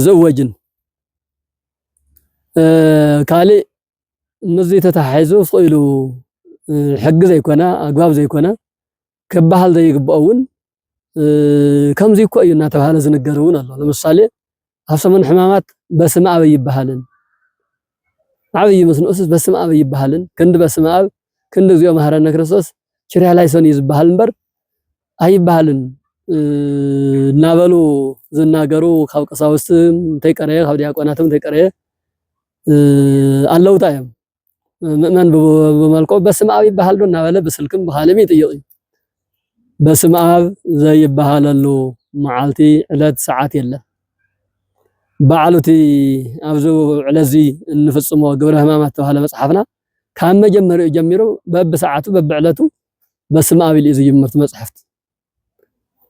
ዘወጅን ካልእ እነዚህ ተታሒዙ ፍኢሉ ሕጊ ዘይኮነ ኣግባብ ዘይኮነ ክበሃል ዘይግብኦውን ከምዚ እኮ እዩ እናተባሃለ ዝነገር እውን ኣሎ። ለምሳሌ ኣብ ሰሙን ሕማማት በስመ አብ ይባሃልን ዓብይ መስኖስ በስመ አብ ይባሃልን ክንዲ በስመ አብ ክንዲ እግዚኦ መሐረነ ክርስቶስ ችርያ ላይ ሰን ይዝባሃል እምበር ኣይባሃልን እናበሉ ዝናገሩ ካብ ቀሳውስት እንተይቀረየ ካብ ዲያቆናትም እንተይቀረየ ኣለውታ እዮም። ምእመን ብመልክዑ በስመ አብ ይባሃል ዶ እናበለ ብስልክም ብኻልም ይጥይቕ እዩ። በስመ አብ ዘይባሃለሉ መዓልቲ ዕለት ሰዓት የለን። በዓሉቲ ኣብዚ ዕለዚ እንፍጽሞ ግብረ ሕማማት ተባሃለ መጽሓፍና ካብ መጀመሪኡ ጀሚሩ በብሰዓቱ በብዕለቱ በስመ አብ ኢሉ ዝጅምር መጽሓፍቲ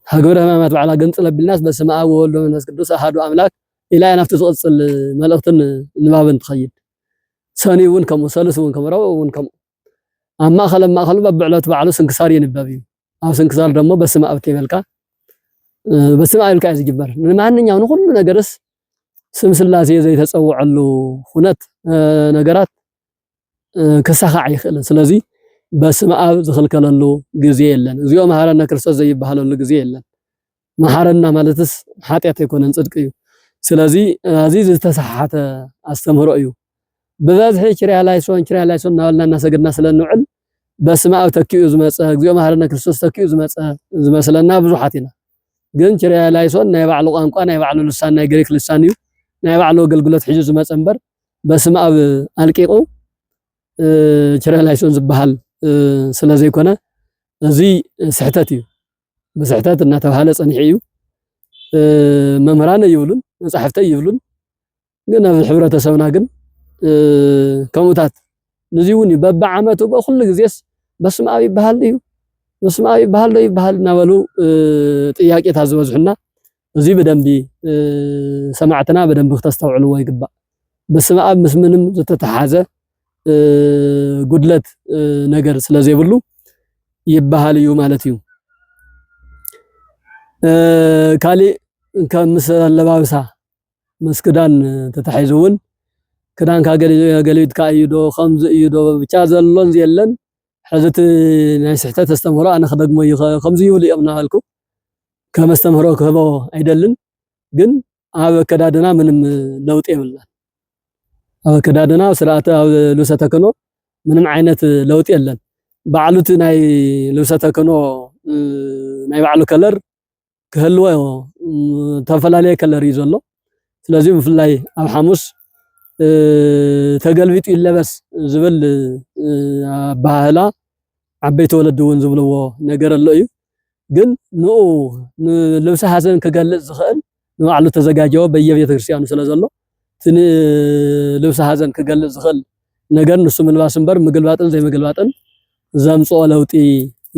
ግብረ ሕማማት በዓላ ገንጽለ ቢልናስ በስመ አብ ወወልድ ወመንፈስ ቅዱስ አሐዱ አምላክ ኢላ ናፍቲ ዝቕጽል መልእኽትን ንባብን ትኸይድ ሰኒ እውን ከምኡ ሰሉስ እውን ከምኡ ረቡዕ እውን ከምኡ ኣብ ማእኸሉ በብዕለቱ በዓሉ ስንክሳር ይንበብ እዩ። ኣብ ስንክሳር ደሞ በስመ አብ ተይበልካ በስመ አብ ኢልካ እዩ ዝጅበር ንማንኛው ንኹሉ ነገርስ ስም ስላሴ ዘይተፀውዐሉ ሁነት ነገራት ክሳኻዕ ይኽእልን። ስለዚ በስመ አብ ዝኽልከለሉ ግዜ የለን። እግዚኦ መሐረነ ክርስቶስ ዘይባሃለሉ ግዜ የለን። መሐረና ማለትስ ኃጢአት ኣይኮነን ጽድቅ እዩ። ስለዚ እዚ ዝተሰሓሓተ ኣስተምህሮ እዩ። ብበዝሒ ችርያ ላይሶን እናበልና እናሰገድና ስለንውዕል በስመ አብ ተኪኡ ዝመፀ እግዚኦ መሐረነ ክርስቶስ ተኪኡ ዝመፀ ዝመስለና ብዙሓት ኢና። ግን ችርያ ላይሶን ናይ ባዕሉ ቋንቋ ናይ ባዕሉ ልሳን ናይ ግሪክ ልሳን እዩ ናይ ባዕሉ አገልግሎት ሒዙ ዝመፀ እምበር በስመ አብ ኣልቂቑ ችርያ ላይሶን ዝበሃል ስለ ዘይኮነ እዚ ስሕተት እዩ። ብስሕተት እናተባሃለ ፀኒሑ እዩ። መምህራን ይብሉን መጻሕፍቲ ይብሉን ግን ኣብ ሕብረተሰብና ግን ከምኡታት ነዚ እውን በብዓመቱ በኩሉ ግዜስ በስመ አብ ይባሃል እዩ በስመ አብ ይባሃል ዶ ይባሃል እናበሉ ጥያቄታት ዝበዝሑና እዚ ብደንቢ ሰማዕትና በደንብ ክተስተውዕልዎ ይግባእ። በስመ አብ ምስ ምንም ዝተተሓዘ ጉድለት ነገር ስለዘይብሉ ይባሃል እዩ ማለት እዩ። ካልእ ከምስ ኣለባብሳ ምስ ክዳን ተታሒዙ እውን ክዳንካ ገሊብትካ እዩ ዶ ከምዚ እዩ ዶ ብቻ ዘሎን የለን ሕዝቲ ናይ ስሕተት ተስተምህሮ ኣነ ክደግሞ ከምዚ ይብሉ እዮም እናበልኩ ከም ኣስተምህሮ ክህቦ ኣይደልን። ግን ኣብ ኣከዳድና ምንም ለውጢ የብልናን። ኣብ ኣከዳድና ስርዓት ኣብ ልብሰ ተክህኖ ምንም ዓይነት ለውጢ የለን። ባዕሉቲ ናይ ልብሰ ተክህኖ ናይ ባዕሉ ከለር ክህልዎ ተፈላለየ ከለር እዩ ዘሎ። ስለዚ ብፍላይ ኣብ ሓሙስ ተገልቢጡ ይለበስ ዝብል ኣባህላ ዓበይቲ ወለዲ እውን ዝብልዎ ነገር ኣሎ እዩ። ግን ንኡ ልብሲ ሓዘን ክገልጽ ዝኽእል ንባዕሉ ተዘጋጀወ በየቤተ ክርስቲያኑ ስለ ዘሎ እቲ ልብሲ ሓዘን ክገልጽ ዝኽእል ነገር ንሱ ምልባስ እምበር ምግልባጥን ዘይምግልባጥን ዘምጽኦ ለውጢ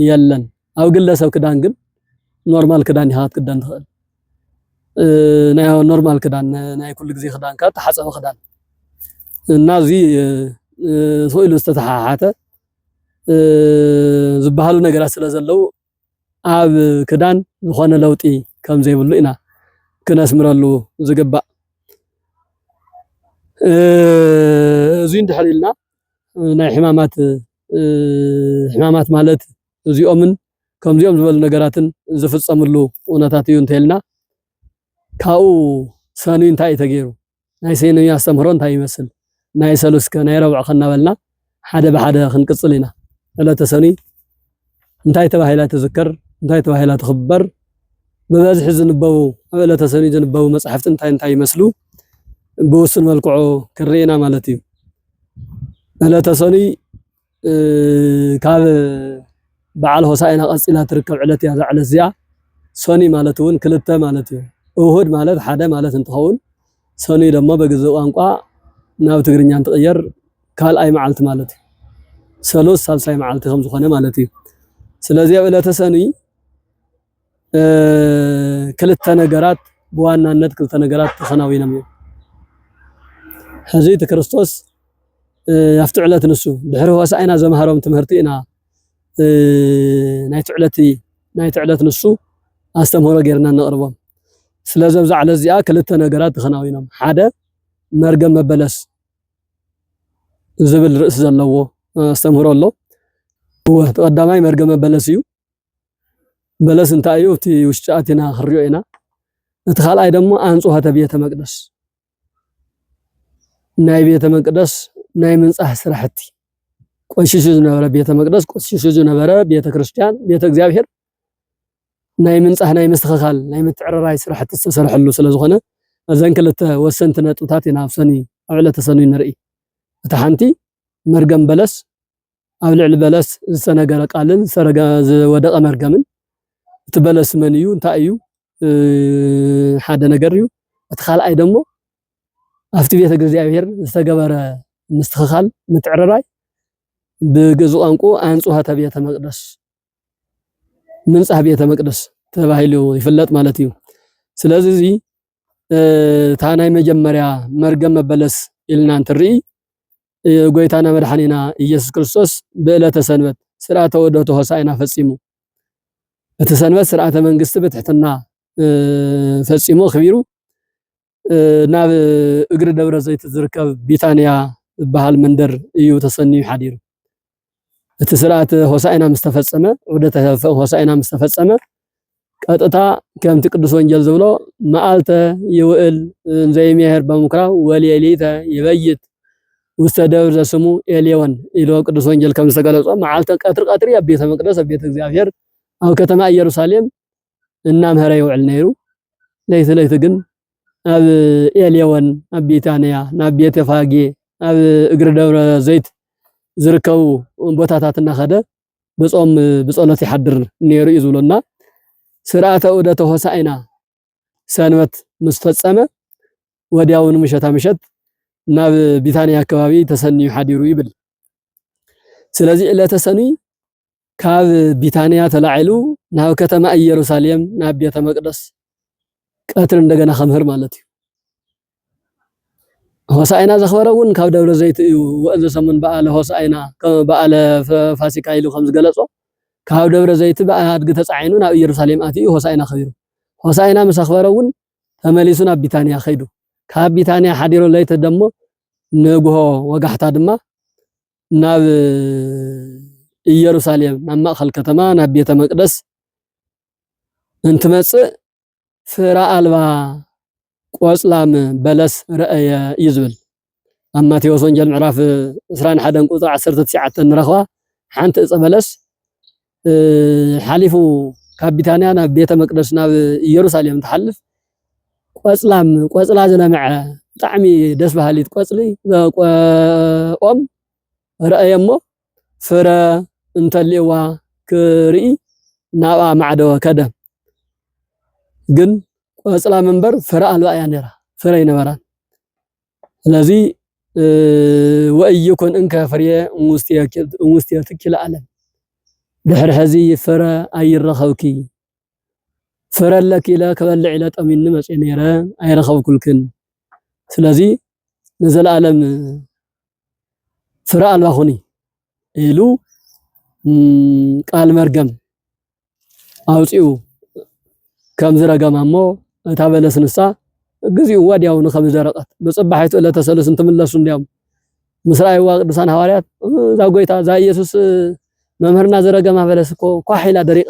የለን። ኣብ ግለሰብ ክዳን ግን ኖርማል ክዳን ኢኻ ክትክደን ትኽእል። ናይ ኖርማል ክዳን ናይ ኩሉ ግዜ ክዳንካ ተሓፀበ ክዳን እና እዚ ስኢሉ ዝተተሓሓተ ዝበሃሉ ነገራት ስለ ዘለው ኣብ ክዳን ዝኾነ ለውጢ ከም ዘይብሉ ኢና ክነስምረሉ ዝግባእ። እዚ እንድሕር ኢልና ናይ ሕማማት ማለት እዚኦምን ከምዚኦም ዝበሉ ነገራትን ዝፍጸምሉ እውነታት እዩ እንተኢልና ካብኡ ሰኒ እንታይ እዩ ተገይሩ ናይ ሰኒ ኣስተምህሮ እንታይ ይመስል ናይ ሰሉስከ ናይ ረቡዕ እናበልና ሓደ ብሓደ ክንቅጽል ኢና። ዕለተ ሰኒ እንታይ ተባሂላ ትዝከር እንታይ ተባሂላ ትኽበር ብበዝሒ ዝንበቡ ኣብ ዕለተ ሰኒ ዝንበቡ መጻሕፍቲ እንታይ ይመስሉ ብውሱን መልክዑ ክርኢና ማለት እዩ። ዕለተ ሰኒ ካብ በዓል ሆሳዕና ቀፂላ ትርከብ ዕለት እያ። እዛ ዕለት እዚኣ ሰኒ ማለት እውን ክልተ ማለት እዩ። እሁድ ማለት ሓደ ማለት እንትኸውን ሰኒ ደሞ በግዕዝ ቋንቋ ናብ ትግርኛ እንትቕየር ካልኣይ መዓልቲ ማለት እዩ። ሰሉስ ሳልሳይ መዓልቲ ከም ዝኾነ ማለት እዩ። ስለዚ ኣብ ዕለተ ሰኒ ክልተ ነገራት ብዋናነት ክልተ ነገራት ተኸናዊኖም እዮም። ሕዚ እቲ ክርስቶስ ኣብቲ ዕለት ንሱ ድሕሪ ሆሳዕና ዘምሃሮም ትምህርቲ ኢና ናይቲ ዕለት ንሱ ኣስተምህሮ ጌርና ነቕርቦም። ስለዚ ኣብዛ ዓለት እዚኣ ክልተ ነገራት ተኸናዊኖም ሓደ መርገም መበለስ ዝብል ርእሲ ዘለዎ ኣስተምህሮ ኣሎ ተቀዳማይ መርገም መበለስ እዩ በለስ እንታይ እዩ እቲ ውሽጢ ኣቲና ክሪኦ ኢና እቲ ካልኣይ ደግሞ ኣንጽሖተ ቤተ መቅደስ ናይ ቤተ መቅደስ ናይ ምንጻሕ ስራሕቲ ቆሽሹ ዝነበረ ቤተ መቅደስ ቆሽሹ ዝነበረ ቤተ ክርስቲያን ቤተ እግዚአብሔር ናይ ምንጻሕ ናይ ምስትኽኻል ናይ ምትዕርራይ ስራሕቲ ዝተሰርሐሉ ስለ ዝኾነ እዘን ክልተ ወሰንቲ ነጥብታት ኢና ኣብ ሰኒ ኣብ ዕለተ ሰኒ ንርኢ እቲ ሓንቲ መርገም በለስ ኣብ ልዕሊ በለስ ዝተነገረ ቃልን ዝወደቐ መርገምን እቲ በለስ መን እዩ እንታይ እዩ ሓደ ነገር እዩ እቲ ካልኣይ ደግሞ ኣብቲ ቤተ እግዚአብሔር ዝተገበረ ምስትኽኻል ምትዕርራይ ብግዙ ቋንቋ ኣንጽሖተ ቤተ መቅደስ ምንጻሕ ቤተ መቅደስ ተባሂሉ ይፍለጥ ማለት እዩ ስለዚ እዚ ታናይ መጀመርያ መርገም መበለስ ኢልና እንትርኢ ጎይታና መድኃኒና ኢየሱስ ክርስቶስ በዕለተ ሰንበት ስርዓተ ወደቱ ሆሳዕና ፈጺሙ እቲ ሰንበት ስርዓተ መንግስቲ በትሕትና ፈጺሙ ኽቢሩ ናብ እግሪ ደብረ ዘይት ዝርከብ ቢታንያ ዝበሃል መንደር እዩ ተሰኒዩ ሓዲሩ እቲ ስርዓተ ሆሳዕና ምስተፈጸመ ወደተ ሆሳዕና ምስተፈጸመ ቀጥታ ከምቲ ቅዱስ ወንጌል ዝብሎ መዓልተ ይውዕል ዘይምሄር በምኩራብ ወሌሊተ ይበይት ውስተ ደብር ዘስሙ ኤሌዎን ኢሎ ቅዱስ ወንጌል ከም ዝተገለጸ መዓልተ ቀትሪ ኣብ ቤተ መቅደስ ኣብ ቤተ እግዚአብሔር ኣብ ከተማ ኢየሩሳሌም እናምሄረ ይውዕል ነይሩ ለይቲ ግን ኣብ ኤሌዎን ኣብ ቢታንያ ናብ ቤተ ፋጌ ኣብ እግሪ ደብረ ዘይት ዝርከቡ ቦታታት እናኸደ በጾም በጸሎት ይሓድር ነይሩ እዩ ዝብሎና ስርዓተ ዑደተ ሆሳዕና ሰንበት ምስተፈጸመ ወዲያውኑ ምሸት ናብ ቢታንያ አካባቢ ተሰኒዩ ሓዲሩ ይብል ስለዚ ዕለተ ሰኒ ካብ ቢታንያ ተላዒሉ ናብ ከተማ ኢየሩሳሌም ናብ ቤተ መቅደስ ቀትር እንደገና ኸምህር ማለት እዩ ሆሳዕና ዘኽበረውን ካብ ደብረ ዘይት እዩ ወእዘ ሰሙን በዓለ ሆሳዕና በዓለ ፋሲካ ኢሉ ከም ዝገለጾ ካብ ደብረ ዘይት በኣድጊ ተጻዒኑ ናብ ኢየሩሳሌም ኣትዩ ሆሳዕና ኸቢሩ ሆሳዕና ምስ ኣኽበረውን ተመሊሱ ናብ ቢታንያ ኸይዱ ካብ ቢታንያ ሓዲሩ ለይቲ ደሞ ንግሆ ወጋሕታ ድማ ናብ ኢየሩሳሌም ናብ ማእኸል ከተማ ናብ ቤተ መቅደስ እንትመጽእ ፍረ ኣልባ ቆጽላም በለስ ረአየ እዩ ዝብል ኣብ ማቴዎስ ወንጌል ምዕራፍ 21 ቁጥሪ 19 ንረኽባ ሓንቲ ዕፀ በለስ ሓሊፉ ካብ ቢታንያ ናብ ቤተ መቅደስ ናብ ኢየሩሳሌም ተሓልፍ ቆጽላ ዝለምዐ ብጣዕሚ ደስ በሃሊት ቆጽሊ ኦም ረአየሞ ፍረ እንተልእዋ ክርኢ ናብኣ ማዕደወ ከደ ግን ቆጽላ መንበር ፍረ ኣልባ እያ ነይራ ፍረ ይነበራን ስለዚ ወእይኩን እንከ ፍርየ እሙስትየትኪ ለዓለም ድሕሪ ሕዚ ፍረ ኣይረኸብኪ ፍረ ለኪ ኢለ ክበልዕ ኢለ ጠሚኒ መፅእ ነይረ ኣይረኸብኩልክን ስለዚ ንዘለዓለም ፍረ ኣልባ ኹኒ ኢሉ ቃል መርገም ኣውፂኡ ከም ዝረገማ እሞ እታ በለስ ንሳ ግዚኡ ወዲያውኑ ከም ዝደረቐት ብጽባሒቱ ዕለተ ሰሉስ እንትምለሱ እንዲያውም ምስ ረኣይዋ ቅዱሳን ሐዋርያት እዛ ጎይታ እዛ ኢየሱስ መምህርና ዝረገማ በለስ እኮ ኳሕ ኢላ ደሪቓ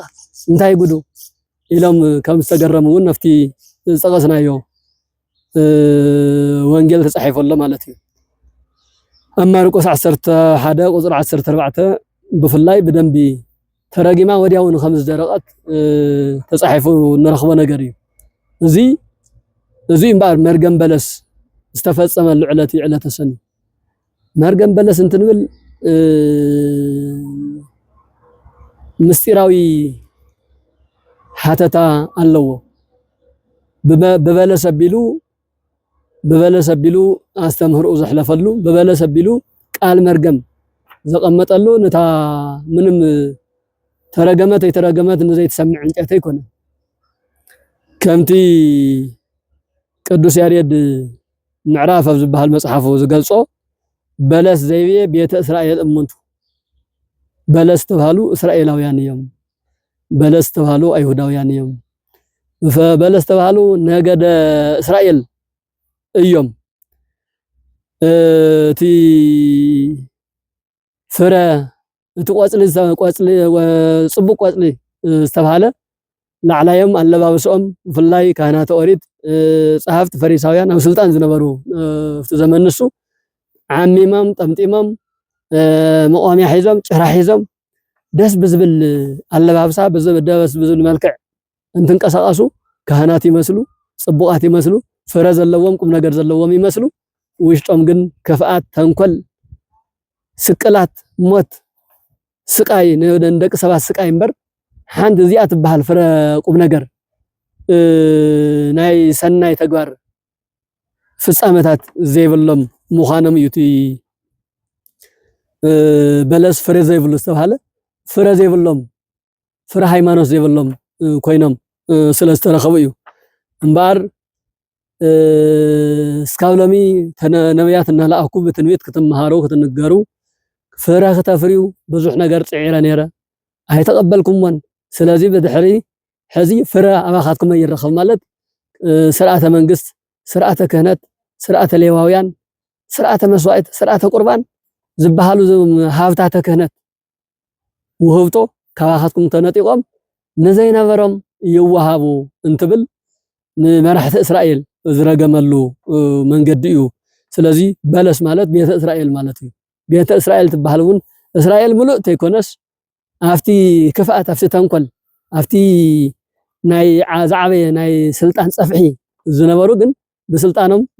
እንታይ ጉዱ ኢሎም ከም ዝተገረሙ እውን ነፍቲ ዝጠቐስናዮ ወንጌል ተጻሒፉ ኣሎ ማለት እዩ ኣብ ማርቆስ 11 ቁጽሪ 14 ብፍላይ ብደንቢ ተረጊማ ወዲያውኑ ከም ዝደረቐት ተጻሒፉ ንረኽቦ ነገር እዩ እዚ እምበር መርገም በለስ ዝተፈጸመሉ ዕለት ዕለተ ሰኒ መርገም በለስ እንትንብል ምስጢራዊ ሓተታ ኣለዎ በበለስ ኣቢሉ ኣስተምህርኡ ዘሕለፈሉ በበለስ ኣቢሉ ቃል መርገም ዘቐመጠሉ ነታ ምንም ተረገመት ኣይተረገመት ንዘይተሰምዕ ዕንጨት ኣይኮነ ከምቲ ቅዱስ ያሬድ ምዕራፍ ኣብ ዝበሃል መጽሓፉ ዝገልጾ በለስ ዘይብየ ቤተ እስራኤል እሙንቱ በለስ ተባሃሉ እስራኤላውያን እዮም በለስ ተባሃሉ ኣይሁዳውያን እዮም فبلس ተባሃሉ ነገደ እስራኤል እዮም እቲ ፍረ እቲ ቆጽሊ ጽቡቅ ቆጽሊ ዝተባሃለ ላዕላዮም አለባበሶም ፍላይ ካህናተ ኦሪት ጸሐፍት ፈሪሳውያን ኣብ ስልጣን ዝነበሩ ፍቲ ዘመንሱ ዓሚሞም ጠምጢሞም መቋሚያ ሒዞም ጭራ ሒዞም ደስ ብዝብል አለባብሳ ደስ ብዝብል መልክዕ እንትንቀሳቀሱ ካህናት ይመስሉ ጽቡቃት ይመስሉ ፍረ ዘለዎም ቁም ነገር ዘለዎም ይመስሉ ውሽጦም ግን ከፍአት ተንኮል ስቅላት ሞት ስቃይ እንደቅ ሰባት ስቃይ እምበር ሓንቲ እዚኣ ትበሃል ፍረ ቁም ነገር ናይ ሰናይ ተግባር ፍጻመታት ዘይብሎም ምዃኖም እዩ እቲ በለስ ፍረ ዘይብሉ ዝተባሃለ ፍረ ዘይብሎም ፍረ ሃይማኖት ዘይብሎም ኮይኖም ስለዝተረኸቡ እዩ እምበር እስካብ ሎሚ ነቢያት እናለኣኩ ብትንቢት ክትመሃሩ ክትንገሩ ፍረ ከተፍርዩ ብዙሕ ነገር ጽዒረ ነይረ ኣይተቀበልኩምዎን ስለዚ በድሕሪ ሕዚ ፍረ ኣባኻትኩም ይረኸብ ማለት ስርዓተ መንግስት ስርዓተ ክህነት ስርዓተ ሌዋውያን ስርዓተ መስዋዕት ስርዓተ ቁርባን ዝበሃሉ ሃብታተ ክህነት ውህብቶ ካባኻትኩም ተነጢቆም ንዘይነበሮም ይወሃቡ እንትብል ንመራሕቲ እስራኤል ዝረገመሉ መንገዲ እዩ ስለዚ በለስ ማለት ቤተ እስራኤል ማለት እዩ ቤተ እስራኤል ትበሃሉን እስራኤል ሙሉእ ተይኮነስ አፍቲ ክፍአት አፍቲ ተንኮል አፍቲ ናይ ዓዛዕበየ ናይ ስልጣን ጸፍሒ ዝነበሩ ግን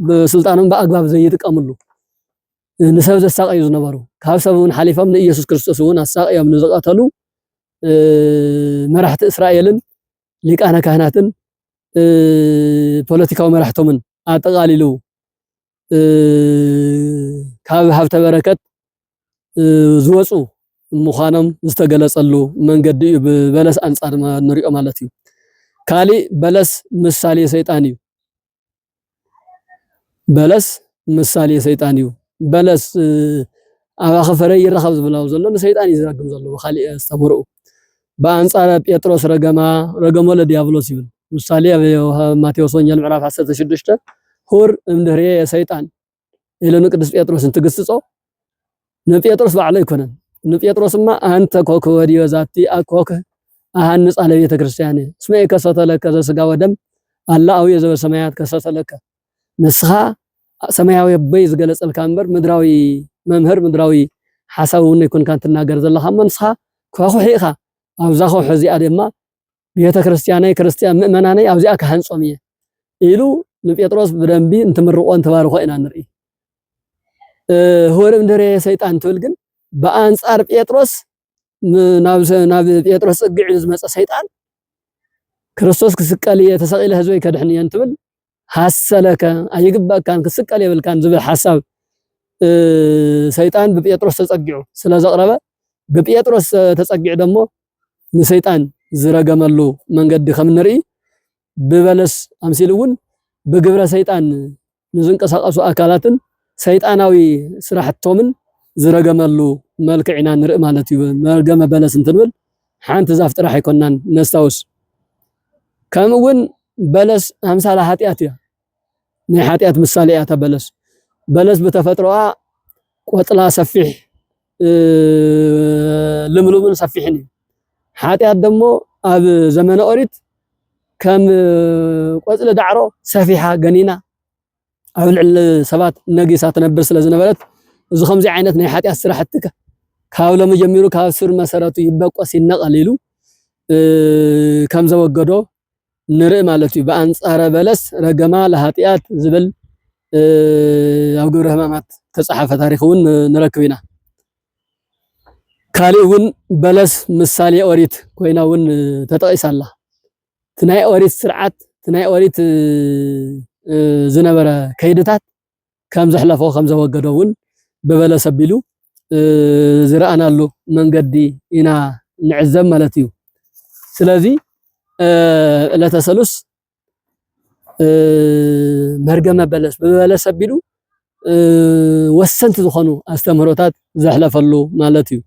በስልጣኖም በአግባብ ዘይጥቀምሉ ንሰብ ዘሳቀዩ ዝነበሩ ካብ ሰብን ሓሊፎም ንኢየሱስ ክርስቶስ እውን አሳቀዮም ንዘቀተሉ መራሕቲ እስራኤልን ሊቃነ ካህናትን ፖለቲካዊ መራሕቶምን አጠቃሊሉ ካብ ሃብተ በረከት ዝወፁ ምዃኖም ዝተገለጸሉ መንገዲ እዩ በለስ አንጻር ንሪኦ ማለት እዩ ካሊ በለስ ምሳሌ ሰይጣን እዩ በለስ ምሳሌ ሰይጣን እዩ በለስ ኣባኸ ፈረ ይረኸብ ዝብላው ዘሎ ንሰይጣን ይዝረግም ዘሎ ካሊ ዝተምርኡ በአንጻር ጴጥሮስ ረገሞ ለዲያብሎስ ይብል ምሳሌ ኣብ ማቴዎስ ወንጌል ምዕራፍ 16 ሁር እምድህርየ ሰይጣን ኢሉ ንቅዱስ ጴጥሮስ እንትግስጾ ንጴጥሮስ ባዕሉ ይኮነን ንጴጥሮስማ አንተ ኮከ ወዲዮ ዛቲ አኮከ አሃንጽ አለ ቤተ ክርስቲያን እስመ ከሰተለከ ዘሥጋ ወደም አላ አው የዘበ ሰማያት ከሰተለከ ንስኻ ሰማያዊ በይ ዝገለጸልካ እምበር ምድራዊ መምህር ምድራዊ ሓሳቡን ይኩን ካን ትናገር ዘለኻ መንስኻ ኮኹ ኢኻ ኣብዛ ኮኹ እዚኣ ድማ ቤተ ክርስቲያናይ ክርስቲያን ምእመናናይ ኣብዚኣ ከሃንጾም እየ ኢሉ ንጴጥሮስ ብደንቢ እንትምርቆ እንትባርኮ ኢና ንርኢ ሁር እምድህርየ ሰይጣን ትብል ግን በአንጻር ጴጥሮስ ናብ ጴጥሮስ ጽግዕ ዝመጸ ሰይጣን ክርስቶስ ክስቀል የተሰቂለ ህዝበይ ከድሕን እንትብል ሓሰለከ ኣይግባእካን ክስቀል የብልካን ዝብል ሓሳብ ሰይጣን በጴጥሮስ ተጸጊዑ ስለዘቅረበ በጴጥሮስ ተጸጊዑ ደሞ ንሰይጣን ዝረገመሉ መንገዲ ከም ንርኢ በበለስ አምሲልውን በግብረ ሰይጣን ንዝንቀሳቀሱ አካላትን ሰይጣናዊ ስራሕቶምን ዝረገመሉ መልክዕና ንርኢ ማለት እዩ መርገመ በለስ እንትንብል ሓንቲ ዛፍ ጥራሕ ኣይኮናን ነስታውስ ከምውን በለስ አምሳለ ኃጢአት እያ ናይ ኃጢአት ምሳሌ እያ በለስ በተፈጥሮኣ ቆጥላ ሰፊሕ ልምሉምን ሰፊሕን ኃጢአት ደሞ ኣብ ዘመነ ኦሪት ከም ቆጽለ ዳዕሮ ሰፊሓ ገኒና ኣብ ልዕሊ ሰባት ነጊሳ ትነብር ስለ ዝነበረት እዚ ከምዚ ዓይነት ናይ ኃጢአት ስራሕትከ ካብ ሎሚ ጀሚሩ ካብ ስር መሰረቱ ይበቆስ ይነቀሊሉ ከም ዘወገዶ ንርኢ ማለት እዩ በአንጻረ በለስ ረገማ ለኃጢአት ዝብል ኣብ ግብረ ሕማማት ተጻሐፈ ታሪክ እውን ንረክብ ኢና ካሊ እውን በለስ ምሳሌ ኦሪት ኮይና እውን ተጠቂሳላ ትናይ ኦሪት ስርዓት ትናይ ኦሪት ዝነበረ ከይድታት ከም ዘሕለፎ ከም ዘወገዶ እውን በበለስ አቢሉ ዝረአናሉ መንገዲ ኢና ንዕዘብ ማለት እዩ ስለዚ ለተሰሉስ መርገመ በለስ በበለስ አቢሉ ወሰንቲ ዝኾኑ አስተምህሮታት ዘሕለፈሉ ማለት እዩ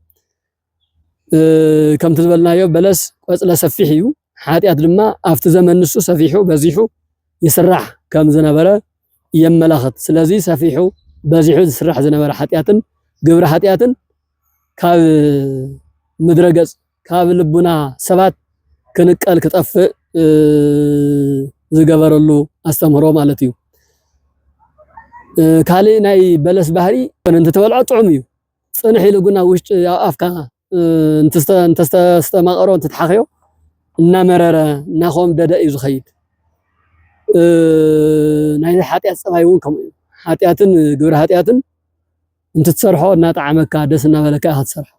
ከምቲ ዝበልናዮ በለስ ቆጽለ ሰፊሕ እዩ ሓጢያት ድማ ኣብቲ ዘመን ንሱ ሰፊሑ በዚሑ ይስራሕ ከም ዝነበረ የመላኽት ስለዚ ሰፊሑ በዚሑ ዝስራሕ ዝነበረ ሓጢያትን ግብረ ሓጢያትን ካብ ምድረገጽ ካብ ልቡና ሰባት ክንቀል ክጠፍእ ዝገበረሉ ኣስተምህሮ ማለት እዩ ካሊ ናይ በለስ ባህሪ እንተ ተበልዖ ጥዑም እዩ ጽንሕ ኢሉ ግና ውሽጢ ኣፍካ እንተስተማቀሮ እንትትሓኸዮ እና መረረ ናኾም ደደ እዩ ዝኸይድ ናይ ሓጢያት ጸባይውን ከምኡ እዩ ሓጢያትን ግብረ ሓጢያትን እንትትሰርሖ እናጣዓመካ ደስ እናበለካ ክትሰርሖ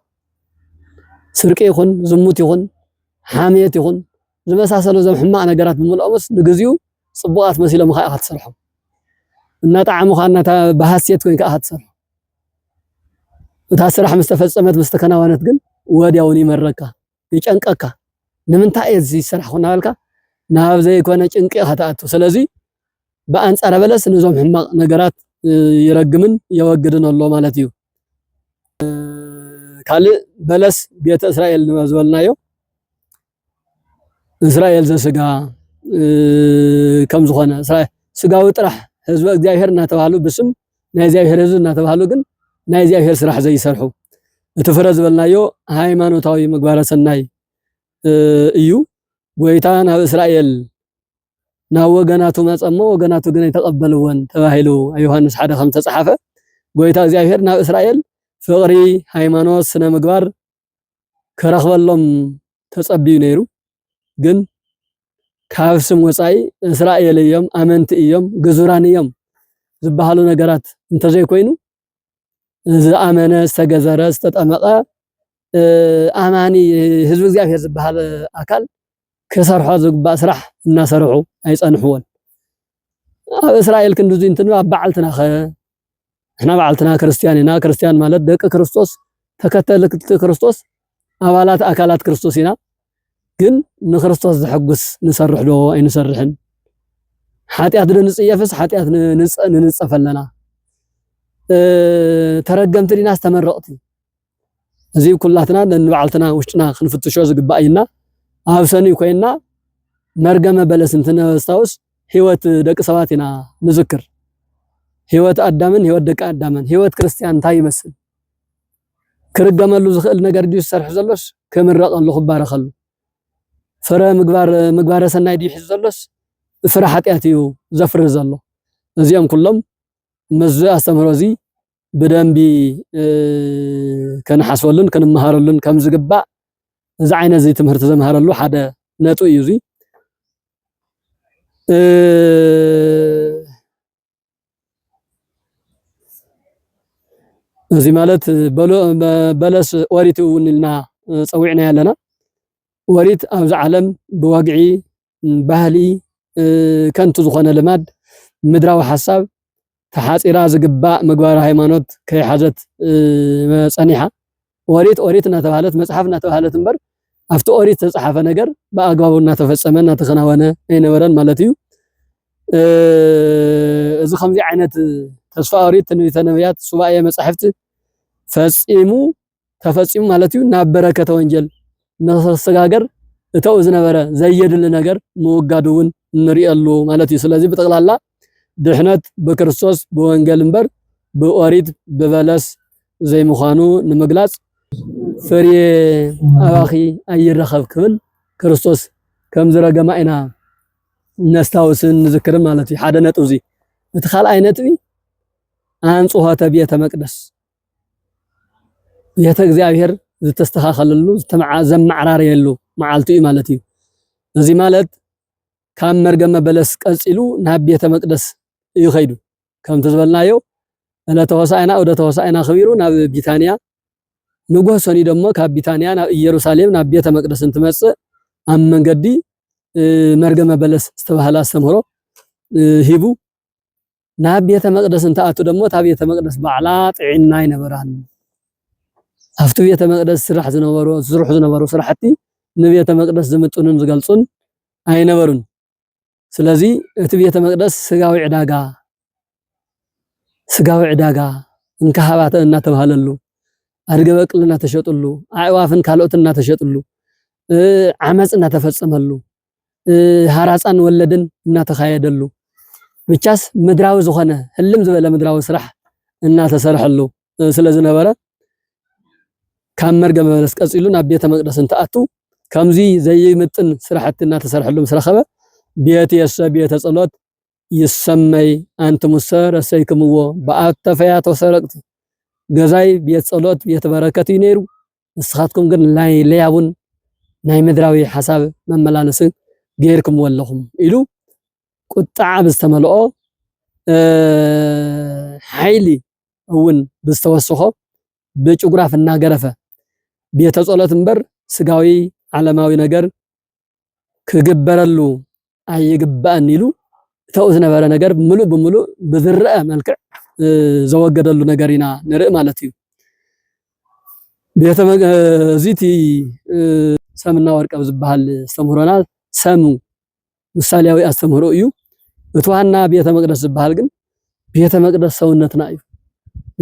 ስርቂ ይኹን ዝሙት ይኹን ሓምየት ይኹን ዝመሳሰሉ ዘምሕማቕ ነገራት ብምልኦምስ ንግዚኡ ጽቡቃት መሲሎም ካ ክትሰርሖ እናጣዓሙኻ እናታ በሃስየት ኮይንካ ክትሰርሖ እታ ስራሕ ምስተፈጸመት ምስተከናወነት ግን ወዲያውን ይመረካ ይጨንቀካ ንምንታይ እዚ ስራሕ ኾናልካ ናብ ዘይኮነ ጭንቂ ከተኣቱ ስለዚ በአንጻረ በለስ ንዞም ሕማቕ ነገራት ይረግምን የወግድን ኣሎ ማለት እዩ ካልእ በለስ ቤተ እስራኤል ዝበልናዮ እስራኤል ዘስጋ ከም ዝኾነ ስጋዊ ጥራሕ ህዝበ እግዚአብሔር እናተባሃሉ ብስም ናይ እግዚአብሔር ህዝብ እናተባሃሉ ግን ናይ እግዚአብሔር ስራሕ ዘይሰርሑ እቲ ፍረ ዝበልናዮ ሃይማኖታዊ ምግባረ ሰናይ እዩ ጎይታ ናብ እስራኤል ናብ ወገናቱ መጸሞ ወገናቱ ግን የተቀበልዎን ተባሂሉ ዮሐንስ 1 ከም ተጻሐፈ ጎይታ እግዚአብሔር ናብ እስራኤል ፍቅሪ ሃይማኖት ስነ ምግባር ከረኽበሎም ተጸብዩ ነይሩ ግን ካብ ስም ወጻኢ እስራኤል እዮም ኣመንቲ እዮም ግዙራን እዮም ዝበሃሉ ነገራት እንተዘይ ኮይኑ ዝኣመነ ዝተገዘረ ዝተጠመቀ ኣማኒ ህዝብ እግዚአብሔር ዝበሃል ኣካል ከሰርሖ ዝግባእ ስራሕ እናሰርሑ ኣይጸንሕዎን ኣብ እስራኤል ክንዱዚ እንትንባ በዓልትና እሕና በዓልትና ክርስቲያንና ክርስቲያን ማለት ደቂ ክርስቶስ ተከተልቲ ክርስቶስ ኣባላት ኣካላት ክርስቶስ ኢና ግን ንክርስቶስ ዝሕጉስ ንሰርሕ ዶ ኣይንሰርሕን ሓጢያት ንጽየፍስ ሓጢያት ንንጸፈለና ተረገምቲ ዲና ዝተመረቕቲ እዚ ኩላትና ንበዓልትና ውሽጥና ክንፍትሾ ዝግባእ ኢና ኣብ ሰኒ ኮይና መርገመ በለስ እንትነስታውስ ህይወት ደቂ ሰባት ኢና ንዝክር ህይወት ኣዳምን ህይወት ደቂ ኣዳምን ህይወት ክርስቲያን እንታይ ይመስል ክርገመሉ ዝኽእል ነገር ድዩ ዝሰርሕ ዘሎስ ከምረቐሉ ክባረኸሉ ፍረ ምግባረ ሰናይ ድዩ ሒዙ ዘሎስ ፍረ ሓጢያት እዩ ዘፍርህ ዘሎ እዚኦም ኩሎም መዝ ኣስተምህሮ እዚ ብደንቢ ከነሓስበሉን ከንመሃረሉን ከም ዝግባእ እዚ ዓይነት እዚ ትምህርቲ ዘመሃረሉ ሓደ ነጥብ እዩ እዚ እዚ ማለት በለስ ኦሪት እውን ኢልና ፀዊዕና ያለና ኦሪት ኣብዚ ዓለም ብወግዒ ባህሊ ከንቱ ዝኾነ ልማድ ምድራዊ ሓሳብ ተሓፂራ ዝግባእ ምግባር ሃይማኖት ከይሓዘት መጸኒሓ ኦሪት እናተባሃለት መጽሐፍ እናተባሃለት እምበር ኣብቲ ኦሪት ተጻሐፈ ነገር በአግባቡ እናተፈጸመ እናተኸናወነ አይነበረን ማለት እዩ እዚ ከምዚ ዓይነት ተስፋ ኦሪት ትንቢተ ነቢያት ሱባኤ መጻሕፍቲ ተፈጺሙ ማለት እዩ ናብ በረከተ ወንጀል ንኽሰጋገር እተው ዝነበረ ዘየድል ነገር ምውጋዱውን ንሪአሉ ማለት እዩ ስለዚ ብጠቅላላ ድሕነት በክርስቶስ በወንጌል እምበር በኦሪት በበለስ ዘይምዃኑ ንምግላጽ ፍሬ ኣባኺ ኣይረኸብ ክብል ክርስቶስ ከም ዝረገማ ኢና ነስታውስን ንዝክርን ማለት እዩ ሓደ ነጥብ እዚ እቲ ካልኣይ ነጥቢ ኣንጽሖተ ቤተ መቅደስ ቤተ እግዚአብሔር ዝተስተኻኸለሉ ዘማዕራርየሉ መዓልቲ እዩ ማለት እዩ እዚ ማለት ካብ መርገመ በለስ ቀጽሉ ናብ ቤተ መቅደስ እዩ ኸይዱ ከምቲ ዝበልናዮ ዕለተ ሆሳዕና ዑደተ ሆሳዕና ኸቢሩ ናብ ቢታንያ ንጉህ ሰኒ ደሞ ካብ ቢታንያ ናብ ኢየሩሳሌም ናብ ቤተ መቅደስ እንትመጽእ ኣብ መንገዲ መርገመ በለስ ዝተባሃለ ኣስተምህሮ ሂቡ ናብ ቤተ መቅደስ እንትኣቱ ደሞ እታ ቤተ መቅደስ ባዕላ ጥዕና ይነበራን ኣብቲ ቤተ መቅደስ ስርሑ ዝነበሩ ስራሕቲ ንቤተ መቅደስ ዝምጥኑን ዝገልጹን ኣይነበሩን ስለዚ እቲ ቤተ መቅደስ ስጋዊ ዕዳጋ እንካሃባተ እናተባሃለሉ ኣድገ በቅል እናተሸጡሉ ኣዕዋፍን ካልኦት እናተሸጡሉ ዓመጽ እናተፈጸመሉ ሃራፃን ወለድን እናተኻየደሉ ብቻስ ምድራዊ ዝኾነ ህልም ዝበለ ምድራዊ ስራሕ እናተሰርሐሉ ስለዝነበረ ካብ መርገመ በለስ ቀፂሉ ናብ ቤተ መቅደስ እንተኣቱ ከምዚ ዘይምጥን ስራሕቲ እናተሰርሐሉ ምስ ረኸበ ቤት የሰ ቤተ ጸሎት ይሰመይ አንትሙሰ ረሰይክምዎ በአብ ተፈያቶ ሰረቅት ገዛይ ቤት ጸሎት ቤት በረከት ይነሩ ንስኻትኩም ግን ላይ ለያቡን ናይ ምድራዊ ሐሳብ መመላለስ ጌርኩም ወለኹም ኢሉ ቁጣዕ ብዝተመልኦ ሓይሊ እውን ብዝተወስኾ ብጭጉራፍ እናገረፈ ቤተ ጸሎት እምበር ስጋዊ ዓለማዊ ነገር ክግበረሉ አይግባእን ኢሉ ተው ዝነበረ ነገር ሙሉ በሙሉ በዝረአ መልክዕ ዘወገደሉ ነገር ኢና ንርኢ ማለት እዩ ቤተ መቅደስ ሰምና ወርቅ ዝባሃል አስተምህሮና ሰሙ ምሳሌያዊ አስተምህሮ እዩ እትዋና ቤተ መቅደስ ዝባሃል ግን ቤተ መቅደስ ሰውነትና እዩ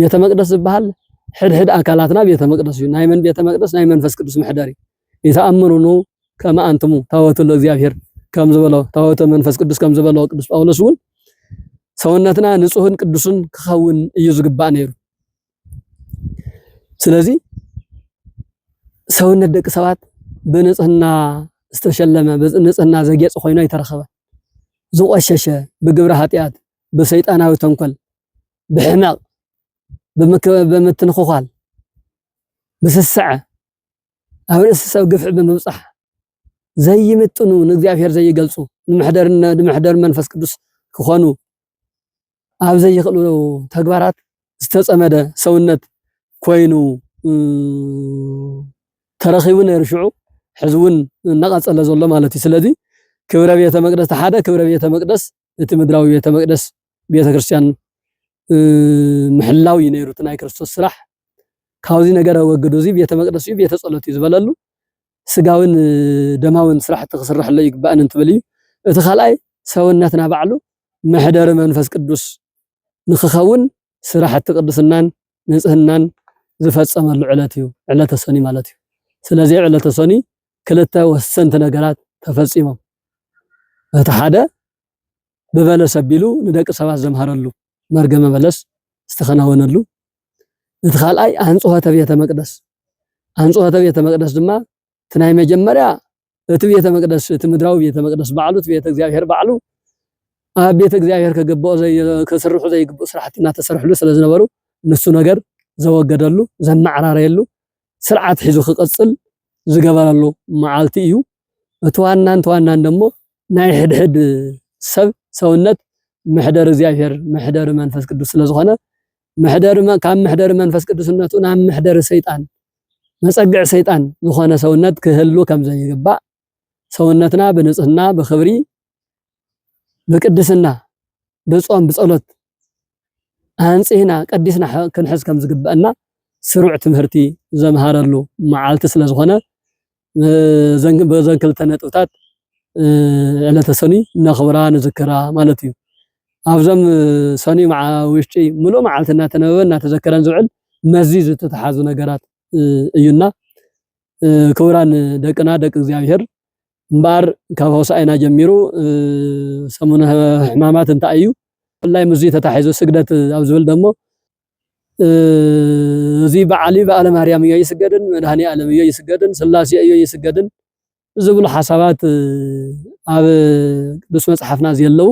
ቤተ መቅደስ ዝባሃል ሕድሕድ አካላትና ቤተ መቅደስ እዩ ናይ መን ቤተ መቅደስ ናይ መንፈስ ቅዱስ መሕደሪ ይተአምሩኑ ከመ አንትሙ ታወቱ ለእግዚአብሔር ከም ዝበለው ታወቱ መንፈስ ቅዱስ ከም ዝበለው ቅዱስ ጳውሎስ እውን ሰውነትና ንጹህን ቅዱስን ክኸውን እዩ ዝግባእ ነይሩ ስለዚህ ሰውነት ደቂ ሰባት ብንጽህና ዝተሸለመ ብንጽህና ዘጌጽ ኮይኑ ይተረኸበ ዝቆሸሸ ብግብረ ኃጢአት በሰይጣናዊ ተንኮል በሕማቅ በመትንخخال በስስዐ አብረስ ሰብ ግፍዕ በመብጻሕ ዘይምጥኑ ንእግዚአብሔር ዘይገልጹ ንምሕደር መንፈስ ቅዱስ ክኾኑ ኣብ ዘይኽእሉ ተግባራት ዝተጸመደ ሰውነት ኮይኑ ተረኺቡ ነርሽዑ ሕዝውን እናቀጸለ ዘሎ ማለት እዩ ስለዚ ክብረ ቤተ መቅደስ ተሓደ ክብረ ቤተ መቅደስ እቲ ምድራዊ ቤተ መቅደስ ቤተ ክርስቲያን محلاوي نيرو تناي كريستوس سراح كاوزي ነገር ወግዶ እዚ ቤተ መቅደስ እዩ ቤተ ጸሎት እዩ ዝበለሉ ስጋውን ደማውን ስራሕ ተخسرحለ ይግባእን እንትበል እዩ እቲ ኻላይ ሰውነትና ባዕሉ መሕደር መንፈስ ቅዱስ ንኽኸውን ስራሕቲ ቅድስናን ንጽህናን ዝፈጸመሉ ዕለት እዩ ዕለተ ሰኒ ማለት እዩ ስለዚህ ዕለተ ሰኒ ክልተ ወሰንቲ ነገራት ተፈጺሞም እቲ ሓደ በበለስ አቢሉ ንደቂ ሰባት ዘምሃረሉ መርገመ በለስ استخناونሉ እቲ ኻልኣይ አንጾተ ቤተ መቅደስ አንጾተ ቤተ መቅደስ ድማ ትናይ መጀመሪያ እቲ ቤተ መቅደስ እቲ ምድራዊ ቤተ መቅደስ ባዕሉ እቲ ቤተ እግዚአብሔር ባዕሉ ኣብ ቤተ እግዚአብሔር ከገበኦ ከስርሑ ዘይግበኦ ስራሕትና ተሰርሕሉ ስለዝነበሩ ንሱ ነገር ዘወገደሉ ዘማዕራረየሉ ስርዓት ሒዙ ክቀጽል ዝገበረሉ መዓልቲ እዩ እቲ ዋናን ደሞ ናይ ሕድሕድ ሰብ ሰውነት محدر እግዚአብሔር محدر መንፈስ ቅዱስ ስለዝኾነ محدر መንፈስ ቅዱስነቱ ናብ محدر ሰይጣን መጸግዕ ሰይጣን ዝኾነ ሰውነት ክህሉ ከም ዘይግባእ ሰውነትና በንጽህና በኽብሪ በቅድስና በጾም በጸሎት አንጽህና ቀዲስና ክንሕዝ ከም ዝግባእና ስሩዕ ትምህርቲ ዘምሃረሉ መዓልቲ ስለዝኾነ በዘንክልተ ነጥብታት ዕለተ ሰኒ ነኽብራ ንዝክራ ማለት እዩ ኣብዞም ሰኒ ውሽጢ ሙሉእ መዓልትና ተነበበና ተዘከረን ዝውዕል መዚ ዝተተሓዙ ነገራት እዩና ክብራን ደቅና ደቂ እግዚአብሔር እምበር ካብ ሆሳዕና ጀሚሩ ሰሙነ ሕማማት እንታይ እዩ ላይ መዚ ተታሒዙ ስግደት ኣብ ዝብል ደሞ እዚ በዓሊ በዓለ ማርያም እዩ ይስገድን መድኃኒ ዓለም እዩ ይስገድን ስላሴ እዩ ይስገድን ዝብሉ ሓሳባት ኣብ ቅዱስ መጽሐፍና ዘለው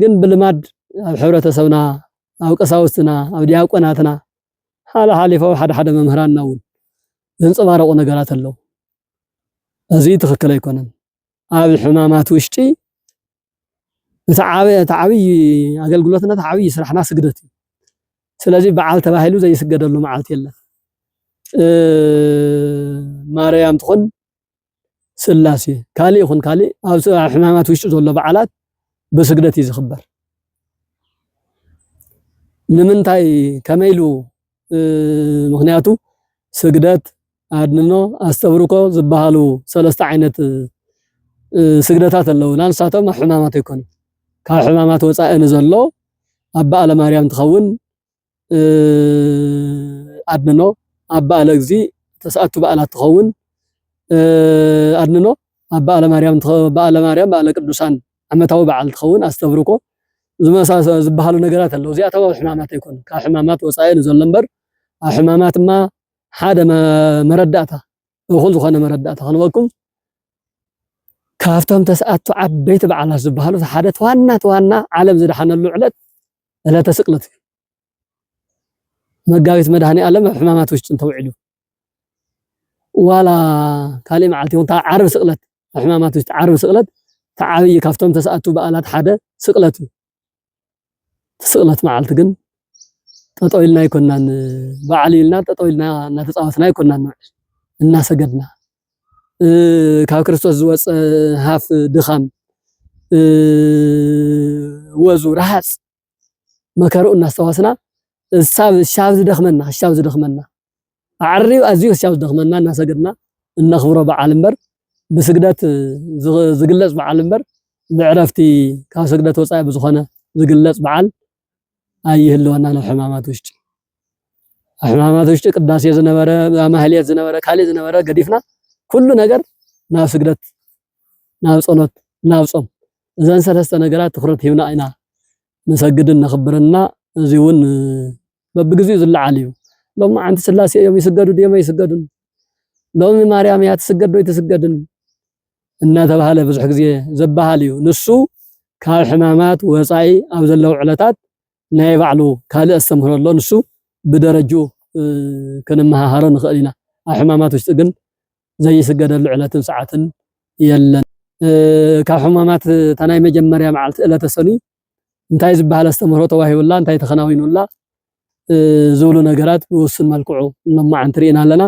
ግን ብልማድ ኣብ ሕብረተሰብና ኣብ ቀሳውስትና ኣብ ዲያቆናትና ሓሊፎም ሓደ መምህራንና እውን ዘንጸባረቁ ነገራት ኣለው እዚ ትክክል ኣይኮነን ኣብ ሕማማት ውሽጢ ተዓብይ አገልግሎትና ተዓብይ ስራሕና ስግደት እዩ ስለዚህ በዓል ተባሂሉ ዘይስገደሉ መዓልቲ የለን ማርያም ትኹን ስላሴ ካሊ ይኹን ካሊ ኣብ ሕማማት ውሽጢ ዘሎ በዓላት በስግደት ይዝኽበር ንምንታይ ከመይሉ ምክንያቱ ስግደት አድንኖ አስተብሩኮ ዝበሃሉ ሰለስተ ዓይነት ስግደታት ኣለው ናንሳቶም ሕማማት ይኮን ካብ ሕማማት ወፃእን ዘሎ ኣብ በዓለ ማርያም ትኸውን አድንኖ ኣብ በዓለ እግዚ ተስኣቱ በዓላት ትኸውን አድንኖ በዓለ ማርያም በዓለ ቅዱሳን ዓመታዊ በዓል ትኸውን ኣስተብርቆ ዝመሳሰሉ ዝበሃሉ ነገራት ኣለዉ እዚኣቶም ሕማማት ኣይኮኑ ካብ ሕማማት ወፃኢ ንዘሎ እምበር ኣብ ሕማማት ማ ሓደ መረዳእታ እኹል ዝኾነ መረዳእታ ክንበኩም ካብቶም ተስኣቱ ዓበይቲ በዓላት ዝበሃሉ ሓደ ተዋና ዓለም ዝድሓነሉ ዕለት ዕለተ ስቅለት እዩ መጋቢት መድሃኒ ዓለም ሕማማት ውሽጢ እንተውዒሉ ዋላ ካሊእ መዓልቲ እውን ዓርብ ስቅለት ሕማማት ውሽጢ ዓርብ ስቅለት ተዓብይ ካብቶም ተስኣቱ በዓላት ሓደ ስቅለት እዩ ስቅለት መዓልቲ ግን ጠጠው ኢልና ይኮናን በዓል ኢልና ጠጠው ኢልና እናተፃወትና ይኮናን እናሰገድና ካብ ክርስቶስ ዝወፀ ሃፍ ድኻም ወዙ ረሃፅ መከረኡ እናስተዋስና ሻብ ዝደኽመና ዓሪብ ኣዝዩ ሻብ ዝደኽመና እናሰገድና እናኽብሮ በዓል እምበር ብስግደት ዝግለጽ በዓል እምበር ብዕረፍቲ ካብ ስግደት ወፃኢ ብዝኾነ ዝግለጽ በዓል ኣይህልወና ነው ሕማማት ውሽጢ ሕማማት ውሽጢ ቅዳሴ ዝነበረ ማህሌት ዝነበረ ካልእ ዝነበረ ገዲፍና ኩሉ ነገር ናብ ስግደት ናብ ጸሎት ናብ ጾም እዘን ሰለስተ ነገራት ትኩረት ሂብና ኢና ንሰግድን ነኽብርና እዚውን በብግዚኡ ዝለዓል እዩ ሎሚ ዓንቲ ስላሴ እዮም ይስገዱ ድዮም ይስገዱን ሎሚ ማርያም ያ ትስገድ ወይ ትስገድን እናተባሃለ ብዙሕ ግዜ ዘባሃል እዩ ንሱ ካብ ሕማማት ወፃኢ ኣብ ዘለው ዕለታት ናይ ባዕሉ ካልእ ኣስተምህሮ ኣሎ ንሱ ብደረጅኡ ክንመሃሃሮ ንኽእል ኢና ኣብ ሕማማት ውሽጢ ግን ዘይስገደሉ ዕለትን ሰዓትን የለን ካብ ሕማማት ተናይ መጀመርያ መዓልቲ ዕለተ ሰኒ እንታይ ዝበሃል ኣስተምህሮ ተዋሂቡላ እንታይ ተኸናዊኑላ ዝብሉ ነገራት ብውስን መልክዑ ለማዓንቲ ርኢና ኣለና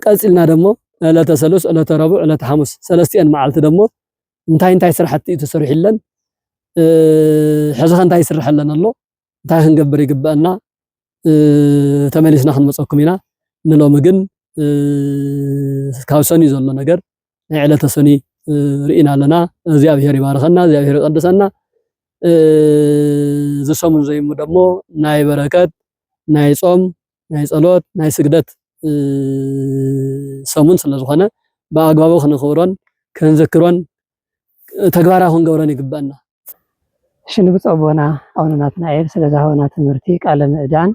ቀፂልና ደሞ ዕለተ ሰሉስ ዕለተ ረቡዕ ዕለተ ሐሙስ ሰለስቲአን መዓልቲ ደሞ እንታይ ስራሕቲ ተሰሪሕለን ሕዚ እንታይ ይስርሐለን ኣሎ እንታይ ክንገብር ይግባአና ተመሊስና ክንመፀኩም ኢና ንሎሚ ግን ካብ ሰኒ ዘሎ ነገር ናይ ዕለተ ሰኒ ርኢና ኣለና እግዚአብሔር ይባርከና እግዚአብሔር ይቀድሰና ዝሰሙን ዘይሙ ደሞ ናይ በረከት ናይ ጾም ናይ ጸሎት ናይ ስግደት ሰሙን ስለዝኾነ በአግባቡ ክንኽብሮን ክንዝክሮን ተግባራዊ ክንገብሮን ይግባአና ሽንብፅ ኣቦና ኣቡነ ናትናኤል ስለዝሃበና ትምህርቲ ቃለ ምዕዳን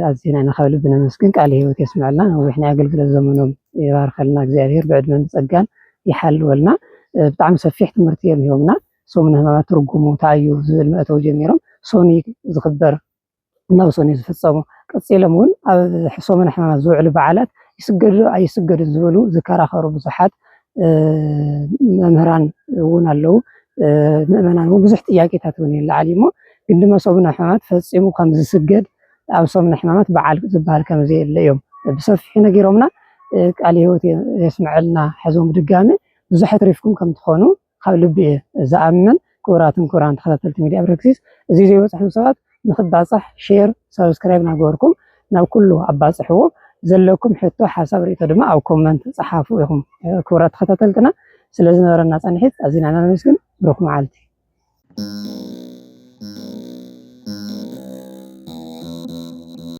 ኣዝና ኢና ካብ ልብና ነመስግን ቃለ ህይወት የስምዐልና ነዊሕ ናይ ኣገልግሎት ዘመኖም ይባርከልና እግዚአብሔር ብዕድመን ብፀጋን ይሓልወልና ብጣዕሚ ሰፊሕ ትምህርቲ እዮም ሂቦምና ሰሙን ሕማማት ትርጉሙ ታዩ ዝብል መእተው ጀሚሮም ሶኒ ዝኽበር ናብ ሶኒ ዝፍፀሙ ቀፂሎም እውን ኣብ ሰሙን ሕማማት ዝውዕሉ በዓላት ይስገዱ ኣይስገዱን ዝብሉ ዝከራኸሩ ብዙሓት መምህራን እውን ኣለው ምእመናን እውን ብዙሕ ጥያቄታት እውን ይለዓል እሞ ግን ድማ ሰሙን ሕማማት ፈፂሙ ከም ዝስገድ ኣብ ሰሙን ሕማማት በዓል ዝበሃል ከም ዘየለ እዮም ብሰፊሑ ነጊሮምና ቃለ ህይወት የስምዐልና ሕዞም ድጋሚ ብዙሕ ትሪፍኩም ከም ትኾኑ ካብ ልቢ ዝኣምን ክቡራትን ተኸታተልቲ ሚድያ ብረክሲስ እዚ ዘይበፅሑም ሰባት ንኽባፅሕ ሼር ሰብስክራይብ ናገበርኩም ናብ ኩሉ ኣባፅሕዎ ዘለኩም ሕቶ ሓሳብ ርእቶ ድማ ኣብ ኮመንት ፀሓፉ ኢኹም ክቡራት ተኸታተልትና ስለዝነበረና ፀኒሒት ኣዝና ነመስግን ብረኩም መዓልቲ